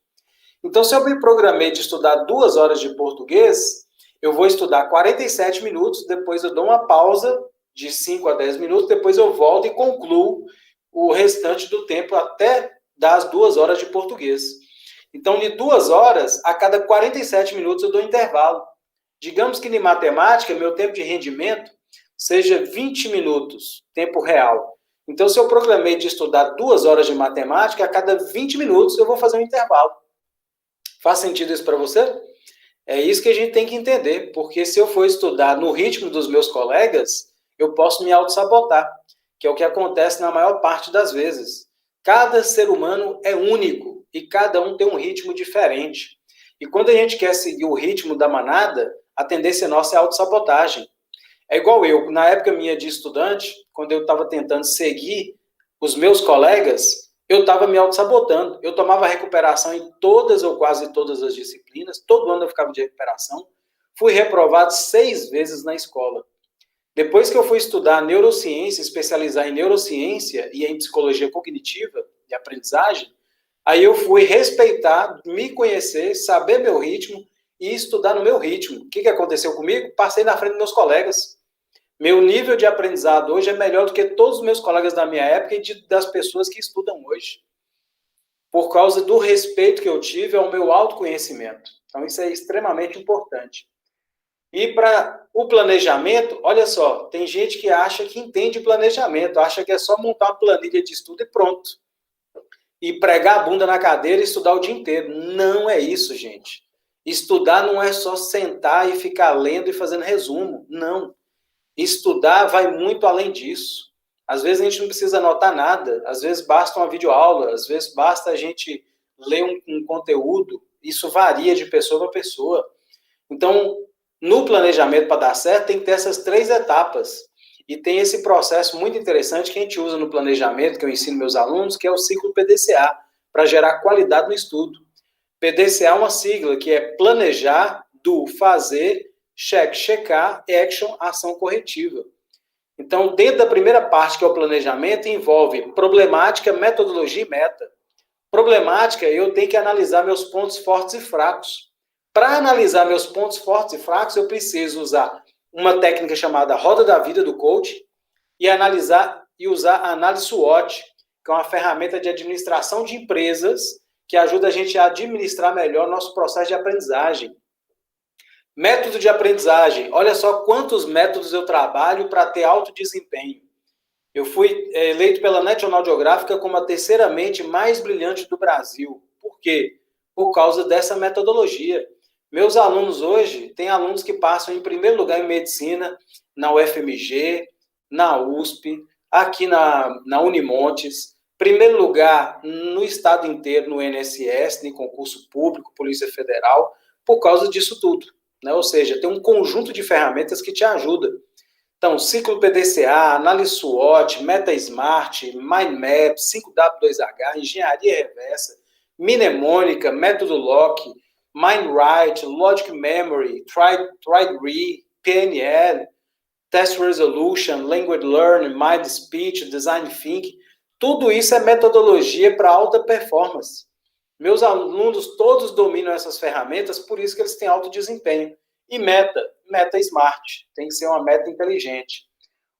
Então, se eu me programei de estudar 2 horas de português, eu vou estudar 47 minutos, depois eu dou uma pausa de 5 a 10 minutos, depois eu volto e concluo o restante do tempo até das 2 horas de português. Então, de 2 horas, a cada 47 minutos eu dou intervalo. Digamos que em matemática, meu tempo de rendimento seja 20 minutos, tempo real. Então, se eu programei de estudar 2 horas de matemática, a cada 20 minutos eu vou fazer um intervalo. Faz sentido isso para você? É isso que a gente tem que entender, porque se eu for estudar no ritmo dos meus colegas, eu posso me auto-sabotar, que é o que acontece na maior parte das vezes. Cada ser humano é único e cada um tem um ritmo diferente. E quando a gente quer seguir o ritmo da manada, a tendência nossa é a autossabotagem. É igual eu, na época minha de estudante, quando eu estava tentando seguir os meus colegas, eu estava me auto-sabotando. Eu tomava recuperação em todas ou quase todas as disciplinas, todo ano eu ficava de recuperação. Fui reprovado 6 vezes na escola. Depois que eu fui estudar neurociência, especializar em neurociência e em psicologia cognitiva e aprendizagem, aí eu fui respeitar, me conhecer, saber meu ritmo e estudar no meu ritmo. O que aconteceu comigo? Passei na frente dos meus colegas. Meu nível de aprendizado hoje é melhor do que todos os meus colegas da minha época e das pessoas que estudam hoje. Por causa do respeito que eu tive ao meu autoconhecimento. Então, isso é extremamente importante. E para o planejamento, olha só, tem gente que acha que entende planejamento, acha que é só montar uma planilha de estudo e pronto. E pregar a bunda na cadeira e estudar o dia inteiro. Não é isso, gente. Estudar não é só sentar e ficar lendo e fazendo resumo. Não. Estudar vai muito além disso. Às vezes a gente não precisa anotar nada, às vezes basta uma videoaula, às vezes basta a gente ler um conteúdo. Isso varia de pessoa para pessoa. Então, no planejamento para dar certo, tem que ter essas 3 etapas. E tem esse processo muito interessante que a gente usa no planejamento, que eu ensino meus alunos, que é o ciclo PDCA, para gerar qualidade no estudo. PDCA é uma sigla que é planejar, do, fazer, check, checar, action, ação corretiva. Então, dentro da primeira parte, que é o planejamento, envolve problemática, metodologia e meta. Problemática, eu tenho que analisar meus pontos fortes e fracos. Para analisar meus pontos fortes e fracos, eu preciso usar uma técnica chamada roda da vida do coach e usar a análise SWOT, que é uma ferramenta de administração de empresas que ajuda a gente a administrar melhor nosso processo de aprendizagem. Método de aprendizagem. Olha só quantos métodos eu trabalho para ter alto desempenho. Eu fui eleito pela National Geographic como a 3ª mente mais brilhante do Brasil. Por quê? Por causa dessa metodologia. Meus alunos hoje, tem alunos que passam em primeiro lugar em medicina, na UFMG, na USP, aqui na Unimontes, primeiro lugar no estado inteiro, no INSS, em concurso público, Polícia Federal, por causa disso tudo. Né? Ou seja, tem um conjunto de ferramentas que te ajuda. Então, ciclo PDCA, análise SWOT, Meta Smart, Mind Map, 5W2H, engenharia reversa, mnemônica, método LOCK, MindWrite, Logic Memory, Try-Re, PNL, Test Resolution, Language Learning, Mind Speech, Design Thinking. Tudo isso é metodologia para alta performance. Meus alunos todos dominam essas ferramentas, por isso que eles têm alto desempenho. E meta smart, tem que ser uma meta inteligente.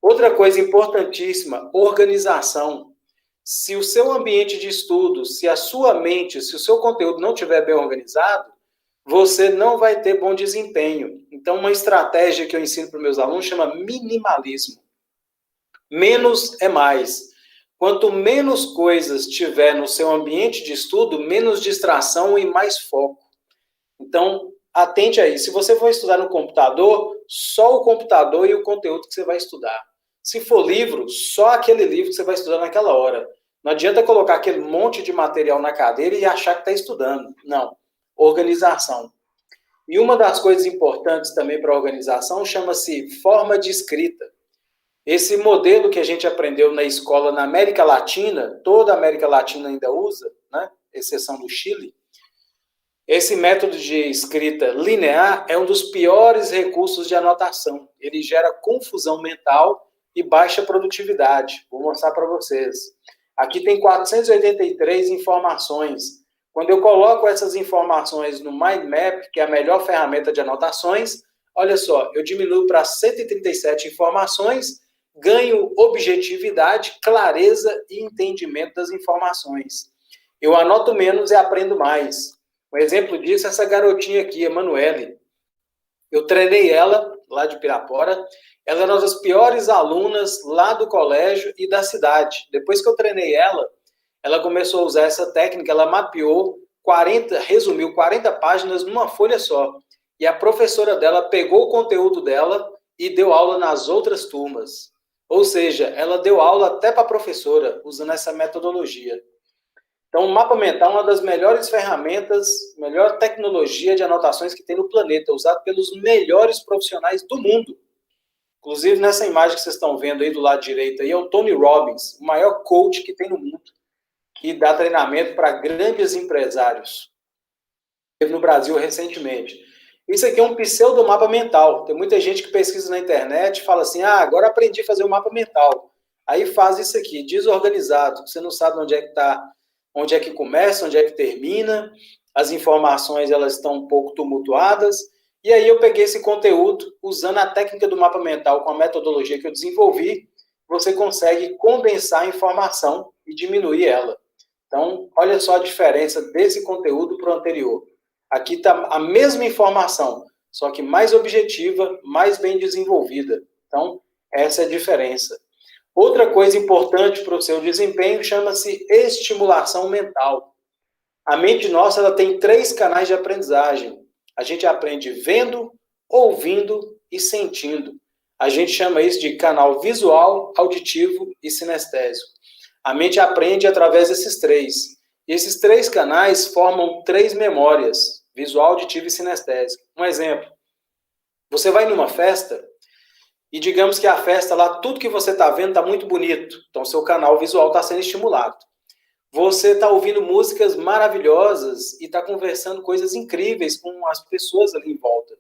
Outra coisa importantíssima, organização. Se o seu ambiente de estudo, se a sua mente, se o seu conteúdo não estiver bem organizado, você não vai ter bom desempenho. Então, uma estratégia que eu ensino para os meus alunos chama minimalismo. Menos é mais. Quanto menos coisas tiver no seu ambiente de estudo, menos distração e mais foco. Então, atente aí. Se você for estudar no computador, só o computador e o conteúdo que você vai estudar. Se for livro, só aquele livro que você vai estudar naquela hora. Não adianta colocar aquele monte de material na cadeira e achar que está estudando. Não. Organização. E uma das coisas importantes também para a organização chama-se forma de escrita. Esse modelo que a gente aprendeu na escola na América Latina, toda a América Latina ainda usa, né? Exceção do Chile. Esse método de escrita linear é um dos piores recursos de anotação. Ele gera confusão mental e baixa produtividade. Vou mostrar para vocês. Aqui tem 483 informações. Quando eu coloco essas informações no Mind Map, que é a melhor ferramenta de anotações, olha só, eu diminuo para 137 informações, ganho objetividade, clareza e entendimento das informações. Eu anoto menos e aprendo mais. Um exemplo disso é essa garotinha aqui, Emanuele. Eu treinei ela, lá de Pirapora. Ela era uma das piores alunas lá do colégio e da cidade. Depois que eu treinei ela, ela começou a usar essa técnica, ela mapeou resumiu 40 páginas numa folha só. E a professora dela pegou o conteúdo dela e deu aula nas outras turmas. Ou seja, ela deu aula até para a professora, usando essa metodologia. Então, o mapa mental é uma das melhores ferramentas, melhor tecnologia de anotações que tem no planeta, usado pelos melhores profissionais do mundo. Inclusive, nessa imagem que vocês estão vendo aí do lado direito, aí, é o Tony Robbins, o maior coach que tem no mundo, que dá treinamento para grandes empresários. No Brasil, recentemente. Isso aqui é um pseudomapa mental. Tem muita gente que pesquisa na internet e fala assim, agora aprendi a fazer um mapa mental. Aí faz isso aqui, desorganizado, você não sabe onde é que está onde é que começa, onde é que termina, as informações elas estão um pouco tumultuadas, e aí eu peguei esse conteúdo, usando a técnica do mapa mental com a metodologia que eu desenvolvi, você consegue condensar a informação e diminuir ela. Então, olha só a diferença desse conteúdo para o anterior. Aqui está a mesma informação, só que mais objetiva, mais bem desenvolvida. Então, essa é a diferença. Outra coisa importante para o seu desempenho chama-se estimulação mental. A mente nossa ela tem 3 canais de aprendizagem. A gente aprende vendo, ouvindo e sentindo. A gente chama isso de canal visual, auditivo e sinestésico. A mente aprende através desses 3. E esses 3 canais formam 3 memórias, visual, auditivo e sinestésico. Um exemplo, você vai numa festa e digamos que a festa lá, tudo que você está vendo está muito bonito. Então, seu canal visual está sendo estimulado. Você está ouvindo músicas maravilhosas e está conversando coisas incríveis com as pessoas ali em volta.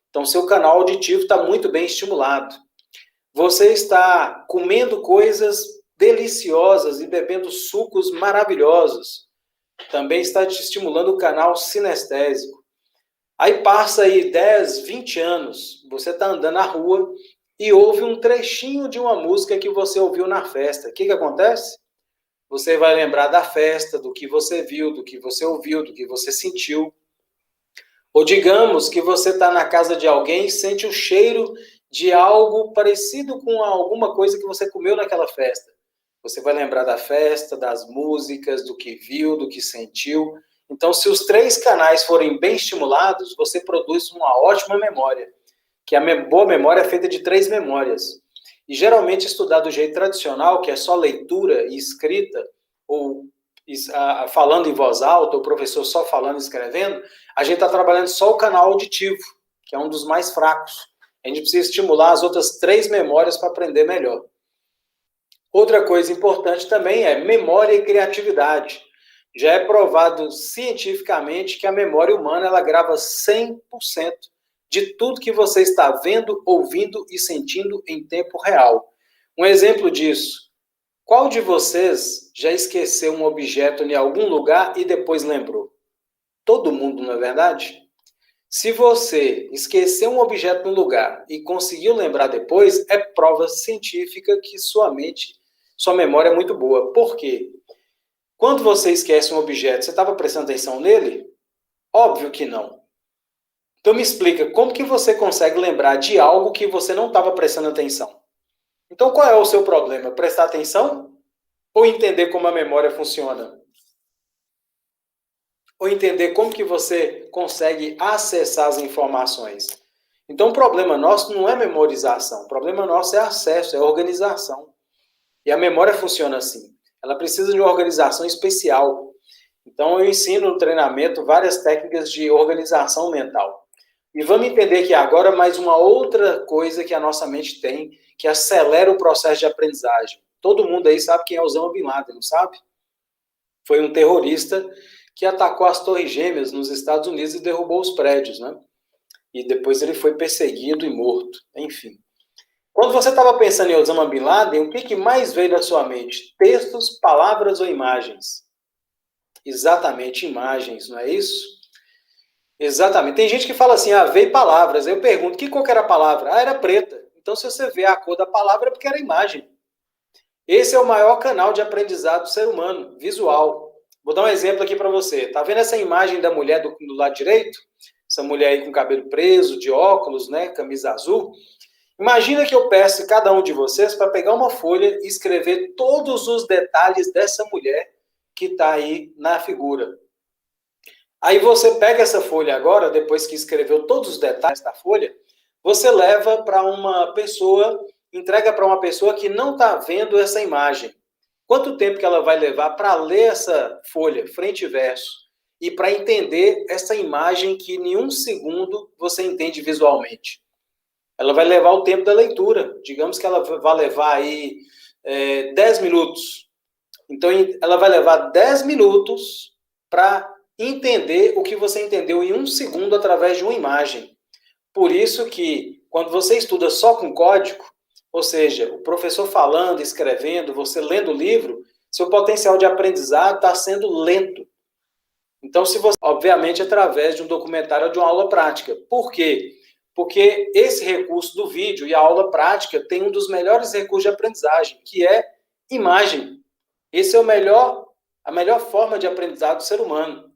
Então, seu canal auditivo está muito bem estimulado. Você está comendo coisas deliciosas e bebendo sucos maravilhosos. Também está te estimulando o canal sinestésico. Aí passa aí 10, 20 anos, você está andando na rua e ouve um trechinho de uma música que você ouviu na festa. O que acontece? Você vai lembrar da festa, do que você viu, do que você ouviu, do que você sentiu. Ou digamos que você está na casa de alguém e sente o cheiro de algo parecido com alguma coisa que você comeu naquela festa. Você vai lembrar da festa, das músicas, do que viu, do que sentiu. Então, se os 3 canais forem bem estimulados, você produz uma ótima memória. Que a boa memória é feita de 3 memórias. E geralmente estudar do jeito tradicional, que é só leitura e escrita, ou falando em voz alta, o professor só falando e escrevendo, a gente está trabalhando só o canal auditivo, que é um dos mais fracos. A gente precisa estimular as outras 3 memórias para aprender melhor. Outra coisa importante também é memória e criatividade. Já é provado cientificamente que a memória humana ela grava 100% de tudo que você está vendo, ouvindo e sentindo em tempo real. Um exemplo disso, qual de vocês já esqueceu um objeto em algum lugar e depois lembrou? Todo mundo, não é verdade? Se você esqueceu um objeto no lugar e conseguiu lembrar depois, é prova científica que sua memória é muito boa. Por quê? Quando você esquece um objeto, você estava prestando atenção nele? Óbvio que não. Então me explica, como que você consegue lembrar de algo que você não estava prestando atenção? Então qual é o seu problema? Prestar atenção? Ou entender como a memória funciona? Ou entender como que você consegue acessar as informações? Então o problema nosso não é memorização, o problema nosso é acesso, é organização. E a memória funciona assim, ela precisa de uma organização especial. Então eu ensino no treinamento várias técnicas de organização mental. E vamos entender que agora mais uma outra coisa que a nossa mente tem, que acelera o processo de aprendizagem. Todo mundo aí sabe quem é Osama Bin Laden, não sabe? Foi um terrorista que atacou as Torres Gêmeas nos Estados Unidos e derrubou os prédios, né? E depois ele foi perseguido e morto, enfim. Quando você estava pensando em Osama Bin Laden, o que mais veio da sua mente? Textos, palavras ou imagens? Exatamente, imagens, não é isso? Exatamente. Tem gente que fala assim, veio palavras. Eu pergunto, que cor que era a palavra? Era preta. Então, se você vê a cor da palavra, é porque era imagem. Esse é o maior canal de aprendizado do ser humano, visual. Vou dar um exemplo aqui para você. Tá vendo essa imagem da mulher do lado direito? Essa mulher aí com cabelo preso, de óculos, né, camisa azul. Imagina que eu peço cada um de vocês para pegar uma folha e escrever todos os detalhes dessa mulher que está aí na figura. Aí você pega essa folha agora, depois que escreveu todos os detalhes da folha, você leva para uma pessoa, entrega para uma pessoa que não está vendo essa imagem. Quanto tempo que ela vai levar para ler essa folha, frente e verso, e para entender essa imagem que em 1 segundo você entende visualmente? Ela vai levar o tempo da leitura. Digamos que ela vai levar aí 10 minutos. Então, ela vai levar 10 minutos para entender o que você entendeu em 1 segundo através de uma imagem. Por isso que, quando você estuda só com código, ou seja, o professor falando, escrevendo, você lendo o livro, seu potencial de aprendizado está sendo lento. Então, se você, obviamente, através de um documentário ou de uma aula prática. Por quê? Porque esse recurso do vídeo e a aula prática tem um dos melhores recursos de aprendizagem, que é imagem. Esse é a melhor forma de aprendizado do ser humano.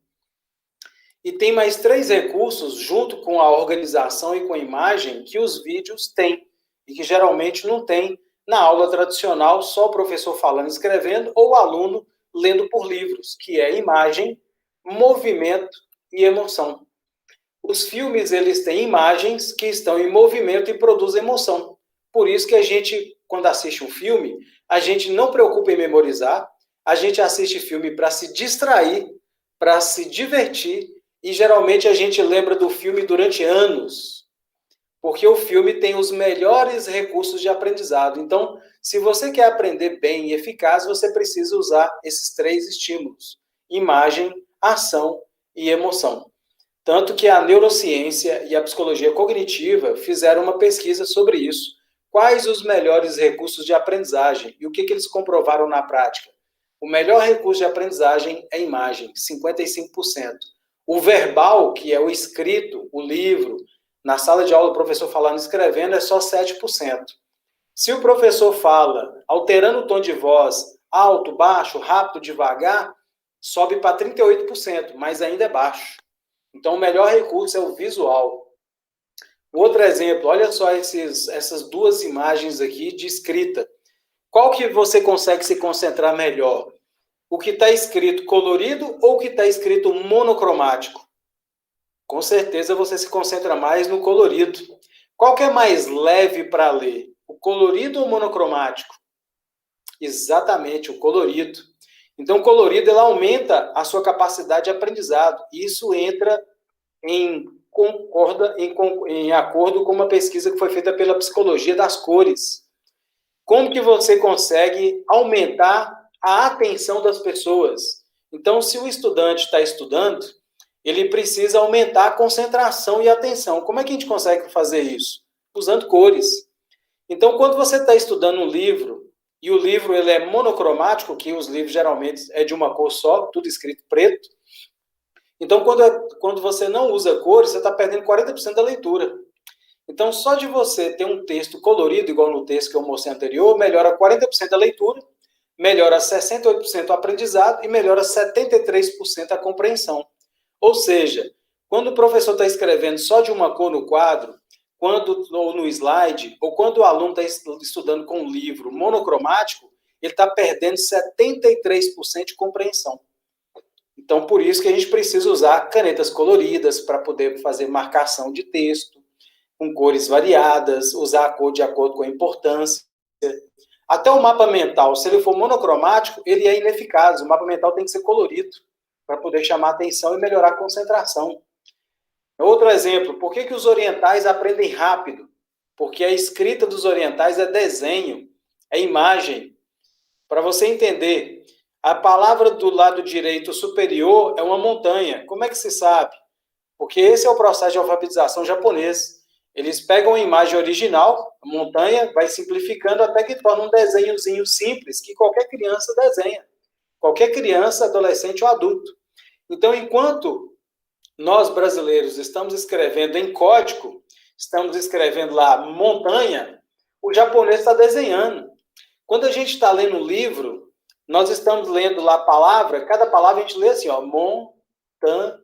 E tem mais 3 recursos, junto com a organização e com a imagem, que os vídeos têm, e que geralmente não tem na aula tradicional, só o professor falando e escrevendo, ou o aluno lendo por livros, que é imagem, movimento e emoção. Os filmes, eles têm imagens que estão em movimento e produzem emoção. Por isso que a gente, quando assiste um filme, a gente não preocupa em memorizar, a gente assiste filme para se distrair, para se divertir, e geralmente a gente lembra do filme durante anos, porque o filme tem os melhores recursos de aprendizado. Então, se você quer aprender bem e eficaz, você precisa usar esses 3 estímulos: imagem, ação e emoção. Tanto que a neurociência e a psicologia cognitiva fizeram uma pesquisa sobre isso. Quais os melhores recursos de aprendizagem? E o que eles comprovaram na prática? O melhor recurso de aprendizagem é a imagem, 55%. O verbal, que é o escrito, o livro, na sala de aula o professor falando e escrevendo, é só 7%. Se o professor fala, alterando o tom de voz, alto, baixo, rápido, devagar, sobe para 38%, mas ainda é baixo. Então, o melhor recurso é o visual. Outro exemplo, olha só essas 2 imagens aqui de escrita. Qual que você consegue se concentrar melhor? O que está escrito colorido ou o que está escrito monocromático? Com certeza você se concentra mais no colorido. Qual que é mais leve para ler? O colorido ou o monocromático? Exatamente, o colorido. Então, o colorido ele aumenta a sua capacidade de aprendizado. Isso entra em acordo com uma pesquisa que foi feita pela psicologia das cores. Como que você consegue aumentar a atenção das pessoas? Então, se o estudante está estudando, ele precisa aumentar a concentração e a atenção. Como é que a gente consegue fazer isso? Usando cores. Então, quando você está estudando um livro, e o livro ele é monocromático, que os livros geralmente é de uma cor só, tudo escrito preto. Então, quando você não usa cores, você está perdendo 40% da leitura. Então, só de você ter um texto colorido, igual no texto que eu mostrei anterior, melhora 40% da leitura, melhora 68% o aprendizado e melhora 73% a compreensão. Ou seja, quando o professor está escrevendo só de uma cor no quadro, ou no slide, ou quando o aluno está estudando com um livro monocromático, ele está perdendo 73% de compreensão. Então, por isso que a gente precisa usar canetas coloridas para poder fazer marcação de texto, com cores variadas, usar a cor de acordo com a importância. Até o mapa mental, se ele for monocromático, ele é ineficaz. O mapa mental tem que ser colorido para poder chamar a atenção e melhorar a concentração. Outro exemplo, por que os orientais aprendem rápido? Porque a escrita dos orientais é desenho, é imagem. Para você entender, a palavra do lado direito superior é uma montanha. Como é que se sabe? Porque esse é o processo de alfabetização japonês. Eles pegam a imagem original, a montanha, vai simplificando até que torna um desenhozinho simples que qualquer criança desenha. Qualquer criança, adolescente ou adulto. Então, enquanto nós brasileiros estamos escrevendo em código, estamos escrevendo lá montanha, o japonês está desenhando. Quando a gente está lendo um livro, nós estamos lendo lá a palavra, cada palavra a gente lê assim, ó, montanha,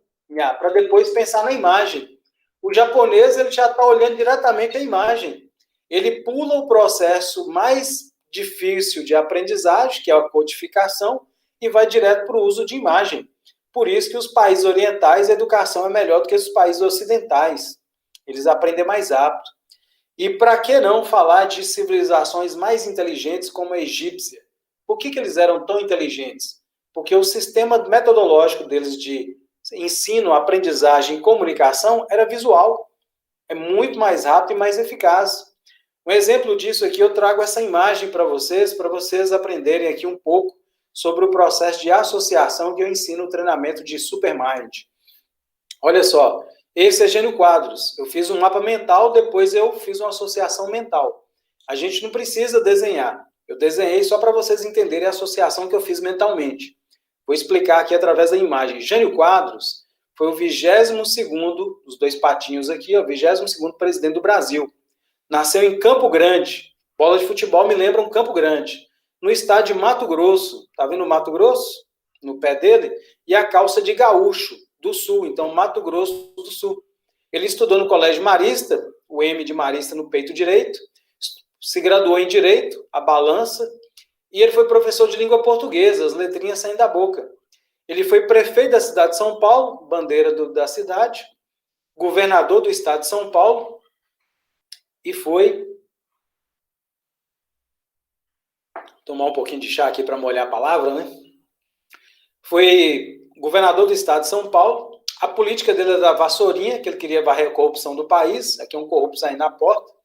para depois pensar na imagem. O japonês ele já está olhando diretamente a imagem. Ele pula o processo mais difícil de aprendizagem, que é a codificação, e vai direto para o uso de imagem. Por isso que os países orientais, a educação é melhor do que os países ocidentais. Eles aprendem mais rápido. E para que não falar de civilizações mais inteligentes como a egípcia? Por que eles eram tão inteligentes? Porque o sistema metodológico deles de ensino, aprendizagem e comunicação era visual. É muito mais rápido e mais eficaz. Um exemplo disso aqui, eu trago essa imagem para vocês aprenderem aqui um pouco sobre o processo de associação que eu ensino no treinamento de Supermind. Olha só, esse é Gênio Quadros. Eu fiz um mapa mental, depois eu fiz uma associação mental. A gente não precisa desenhar. Eu desenhei só para vocês entenderem a associação que eu fiz mentalmente. Vou explicar aqui através da imagem. Jânio Quadros foi o 22º, os dois patinhos aqui, o 22º presidente do Brasil. Nasceu em Campo Grande. Bola de futebol me lembra um Campo Grande. No estado de Mato Grosso. Tá vendo o Mato Grosso? No pé dele. E a calça de gaúcho, do sul. Então, Mato Grosso do Sul. Ele estudou no Colégio Marista, o M de Marista no peito direito. Se graduou em Direito, a balança. E ele foi professor de língua portuguesa, as letrinhas saem da boca. Ele foi prefeito da cidade de São Paulo, bandeira da cidade, governador do estado de São Paulo, e foi... Tomar um pouquinho de chá aqui para molhar a palavra, né? Foi governador do estado de São Paulo. A política dele era da vassourinha, que ele queria varrer a corrupção do país. Aqui é um corrupto saindo na porta.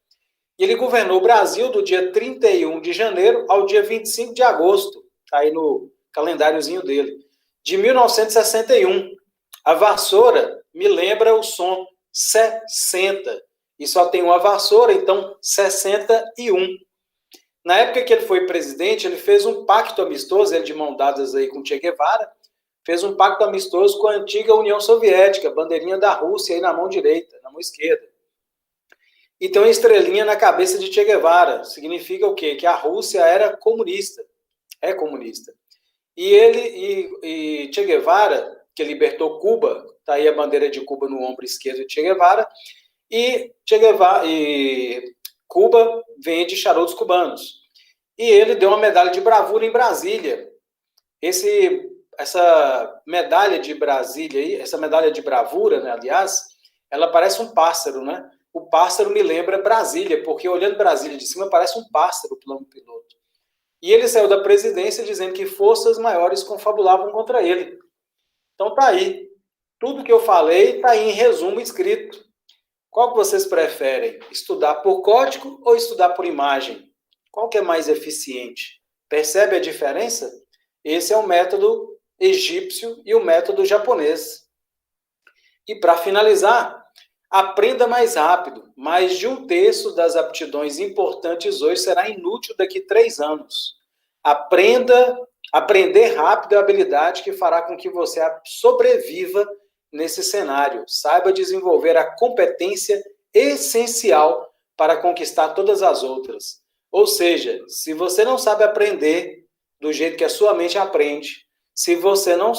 E ele governou o Brasil do dia 31 de janeiro ao dia 25 de agosto. Está aí no calendáriozinho dele. De 1961. A vassoura me lembra o som 60. E só tem uma vassoura, então 61. Na época que ele foi presidente, ele fez um pacto amistoso, ele de mão dadas aí com Che Guevara, fez um pacto amistoso com a antiga União Soviética, bandeirinha da Rússia aí na mão direita, na mão esquerda. E tem uma estrelinha na cabeça de Che Guevara. Significa o quê? Que a Rússia era comunista. É comunista. E Che Guevara, que libertou Cuba, tá aí a bandeira de Cuba no ombro esquerdo de Che Guevara, e Cuba vende charutos cubanos. E ele deu uma medalha de bravura em Brasília. Essa medalha de Brasília aí, essa medalha de bravura, né, aliás, ela parece um pássaro, né? O pássaro me lembra Brasília, porque olhando Brasília de cima parece um pássaro, o plano piloto. E ele saiu da presidência dizendo que forças maiores confabulavam contra ele. Então tá aí. Tudo que eu falei tá aí em resumo escrito. Qual que vocês preferem? Estudar por código ou estudar por imagem? Qual que é mais eficiente? Percebe a diferença? Esse é o método egípcio e o método japonês. E para finalizar, aprenda mais rápido. Mais de 1/3 das aptidões importantes hoje será inútil daqui a 3 anos. Aprender rápido é a habilidade que fará com que você sobreviva nesse cenário. Saiba desenvolver a competência essencial para conquistar todas as outras. Ou seja, se você não sabe aprender do jeito que a sua mente aprende, se você não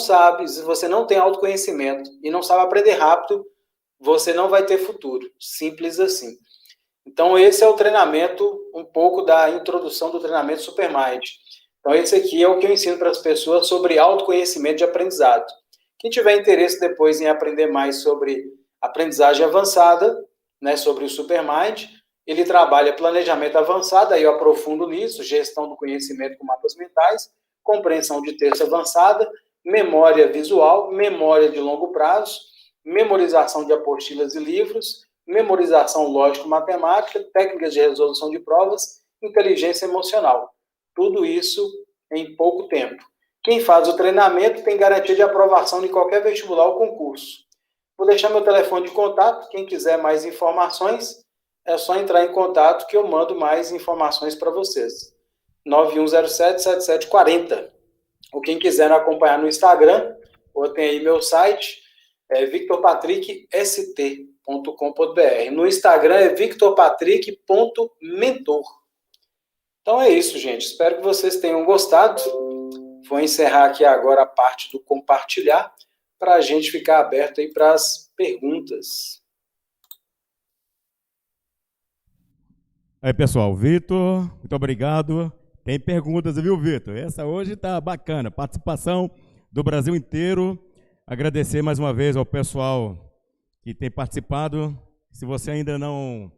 tem autoconhecimento e não sabe aprender rápido, você não vai ter futuro. Simples assim. Então, esse é o treinamento, um pouco da introdução do treinamento Supermind. Então, esse aqui é o que eu ensino para as pessoas sobre autoconhecimento de aprendizado. Quem tiver interesse depois em aprender mais sobre aprendizagem avançada, né, sobre o Supermind, ele trabalha planejamento avançado, aí eu aprofundo nisso, gestão do conhecimento com mapas mentais, compreensão de texto avançada, memória visual, memória de longo prazo, memorização de apostilas e livros, memorização lógico-matemática, técnicas de resolução de provas, inteligência emocional. Tudo isso em pouco tempo. Quem faz o treinamento tem garantia de aprovação em qualquer vestibular ou concurso. Vou deixar meu telefone de contato. Quem quiser mais informações, é só entrar em contato que eu mando mais informações para vocês. 9107-7740. Ou quem quiser acompanhar no Instagram, ou tem aí meu site, é victorpatrickst.com.br. No Instagram é victorpatrick.mentor. Então é isso, gente. Espero que vocês tenham gostado. Vou encerrar aqui agora a parte do compartilhar para a gente ficar aberto aí para as perguntas. Aí, pessoal, Vitor, muito obrigado. Tem perguntas, viu, Vitor? Essa hoje tá bacana. Participação do Brasil inteiro. Agradecer mais uma vez ao pessoal que tem participado. Se você ainda não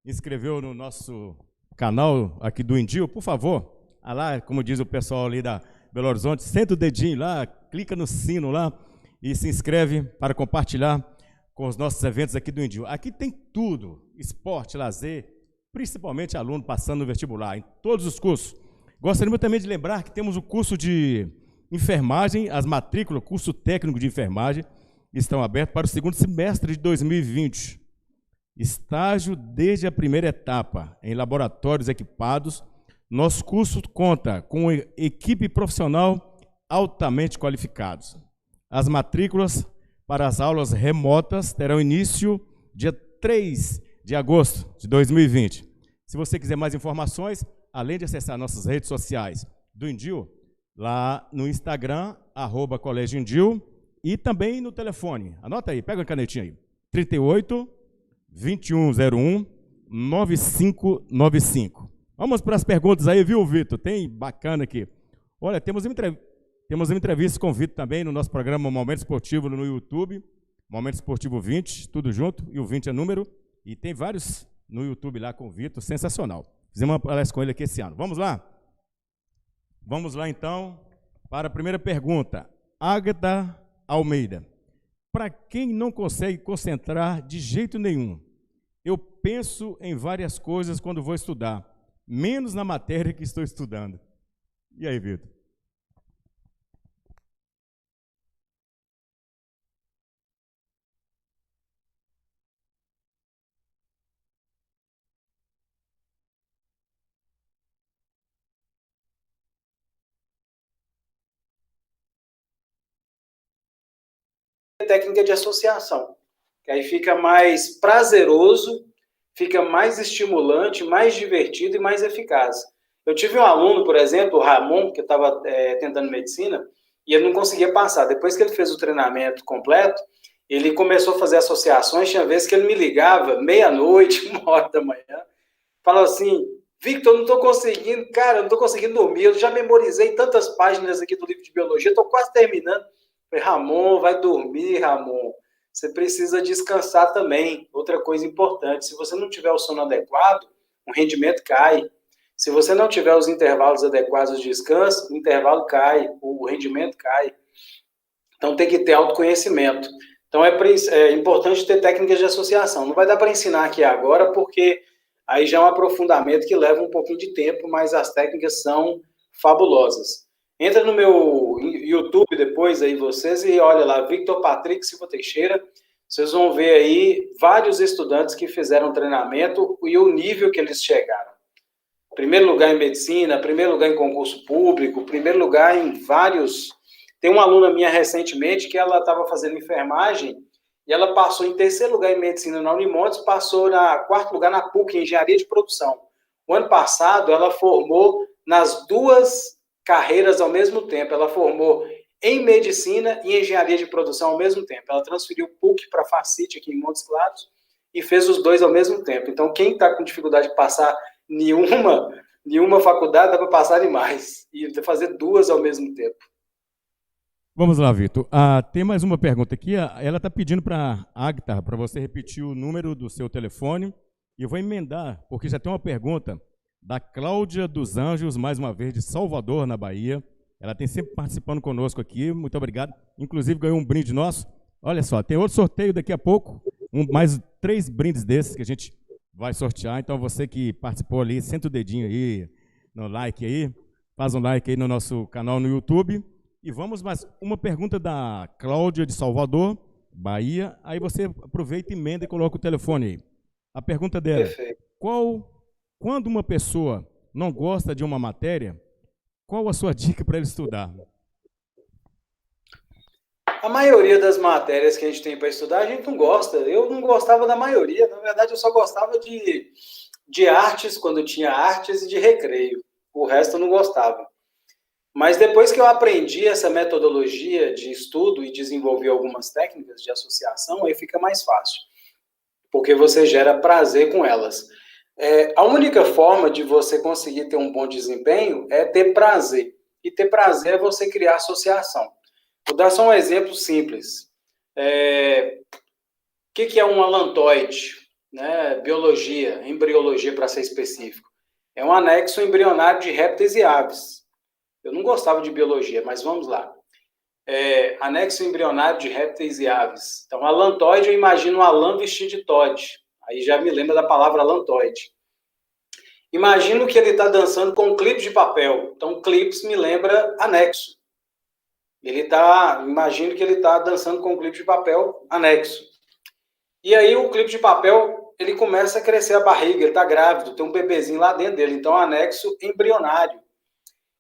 inscreveu no nosso canal aqui do Indio, por favor, lá, como diz o pessoal ali da Belo Horizonte, senta o dedinho lá, clica no sino lá e se inscreve para compartilhar com os nossos eventos aqui do Indio. Aqui tem tudo, esporte, lazer, principalmente aluno passando no vestibular, em todos os cursos. Gostaria também de lembrar que temos o curso de enfermagem, as matrículas, curso técnico de enfermagem, estão abertos para o segundo semestre de 2020. Estágio desde a primeira etapa, em laboratórios equipados, Nosso curso conta com equipe profissional altamente qualificados. As matrículas para as aulas remotas terão início dia 3 de agosto de 2020. Se você quiser mais informações, além de acessar nossas redes sociais do Indil, lá no Instagram, @Colégio Indil, e também no telefone. Anota aí, pega uma canetinha aí. 38 2101 9595. Vamos para as perguntas aí, viu, Vitor? Tem bacana aqui. Olha, temos uma entrevista com o Vitor também no nosso programa Momento Esportivo no YouTube. Momento Esportivo 20, tudo junto, e o 20 é número. E tem vários no YouTube lá com o Vitor, sensacional. Fizemos uma palestra com ele aqui esse ano. Vamos lá? Vamos lá, então, para a primeira pergunta. Ágata Almeida. Para quem não consegue concentrar de jeito nenhum, eu penso em várias coisas quando vou estudar, menos na matéria que estou estudando. E aí, Vitor? Técnica de associação, que aí fica mais prazeroso, fica mais estimulante, mais divertido e mais eficaz. Eu tive um aluno, por exemplo, o Ramon, que estava tentando medicina, e ele não conseguia passar. Depois que ele fez o treinamento completo, ele começou a fazer associações. Tinha vezes que ele me ligava meia-noite, 1h da manhã, falava assim: Victor, eu não estou conseguindo, cara, eu não estou conseguindo dormir, eu já memorizei tantas páginas aqui do livro de biologia, estou quase terminando. Falei: Ramon, vai dormir, Ramon. Você precisa descansar também. Outra coisa importante, se você não tiver o sono adequado, o rendimento cai. Se você não tiver os intervalos adequados de descanso, o intervalo cai, o rendimento cai. Então tem que ter autoconhecimento. Então é importante ter técnicas de associação. Não vai dar para ensinar aqui agora, porque aí já é um aprofundamento que leva um pouquinho de tempo, mas as técnicas são fabulosas. Entra no meu YouTube depois aí vocês e olha lá, Victor Patrick Silva Teixeira. Vocês vão ver aí vários estudantes que fizeram treinamento e o nível que eles chegaram. Primeiro lugar em medicina, primeiro lugar em concurso público, primeiro lugar em vários. Tem uma aluna minha recentemente que ela estava fazendo enfermagem e ela passou em terceiro lugar em medicina na Unimontes, passou na quarto lugar na PUC, em engenharia de produção. O ano passado ela formou nas duas carreiras ao mesmo tempo. Ela formou em medicina e engenharia de produção ao mesmo tempo. Ela transferiu PUC para Facite aqui em Montes Claros e fez os dois ao mesmo tempo. Então, quem está com dificuldade de passar nenhuma faculdade, dá para passar em mais e fazer duas ao mesmo tempo. Vamos lá, Vitor. Tem mais uma pergunta aqui. Ela está pedindo para a Agatha, para você repetir o número do seu telefone. E eu vou emendar, porque já tem uma pergunta da Cláudia dos Anjos, mais uma vez, de Salvador, na Bahia. Ela tem sempre participando conosco aqui, muito obrigado. Inclusive ganhou um brinde nosso. Olha só, tem outro sorteio daqui a pouco, mais 3 brindes desses que a gente vai sortear. Então você que participou ali, senta o dedinho aí no like aí, faz um like aí no nosso canal no YouTube. E vamos mais uma pergunta da Cláudia de Salvador, Bahia. Aí você aproveita, emenda e coloca o telefone aí. A pergunta dela: Perfeito. Quando uma pessoa não gosta de uma matéria, qual a sua dica para ele estudar? A maioria das matérias que a gente tem para estudar, a gente não gosta. Eu não gostava da maioria. Na verdade, eu só gostava de artes, quando tinha artes, e de recreio. O resto eu não gostava. Mas depois que eu aprendi essa metodologia de estudo e desenvolvi algumas técnicas de associação, aí fica mais fácil. Porque você gera prazer com elas. A única forma de você conseguir ter um bom desempenho é ter prazer. E ter prazer é você criar associação. Vou dar só um exemplo simples. O que é um alantoide? Né? Biologia, embriologia para ser específico. É um anexo embrionário de répteis e aves. Eu não gostava de biologia, mas vamos lá. Anexo embrionário de répteis e aves. Então, alantoide, eu imagino um alã vestido de Todd. Aí já me lembra da palavra alantoide. Imagino que ele está dançando com clipes de papel. Então, clipes me lembra anexo. Imagino que ele está dançando com clipe de papel anexo. E aí o clipe de papel ele começa a crescer a barriga, ele está grávido, tem um bebezinho lá dentro dele, então é um anexo embrionário.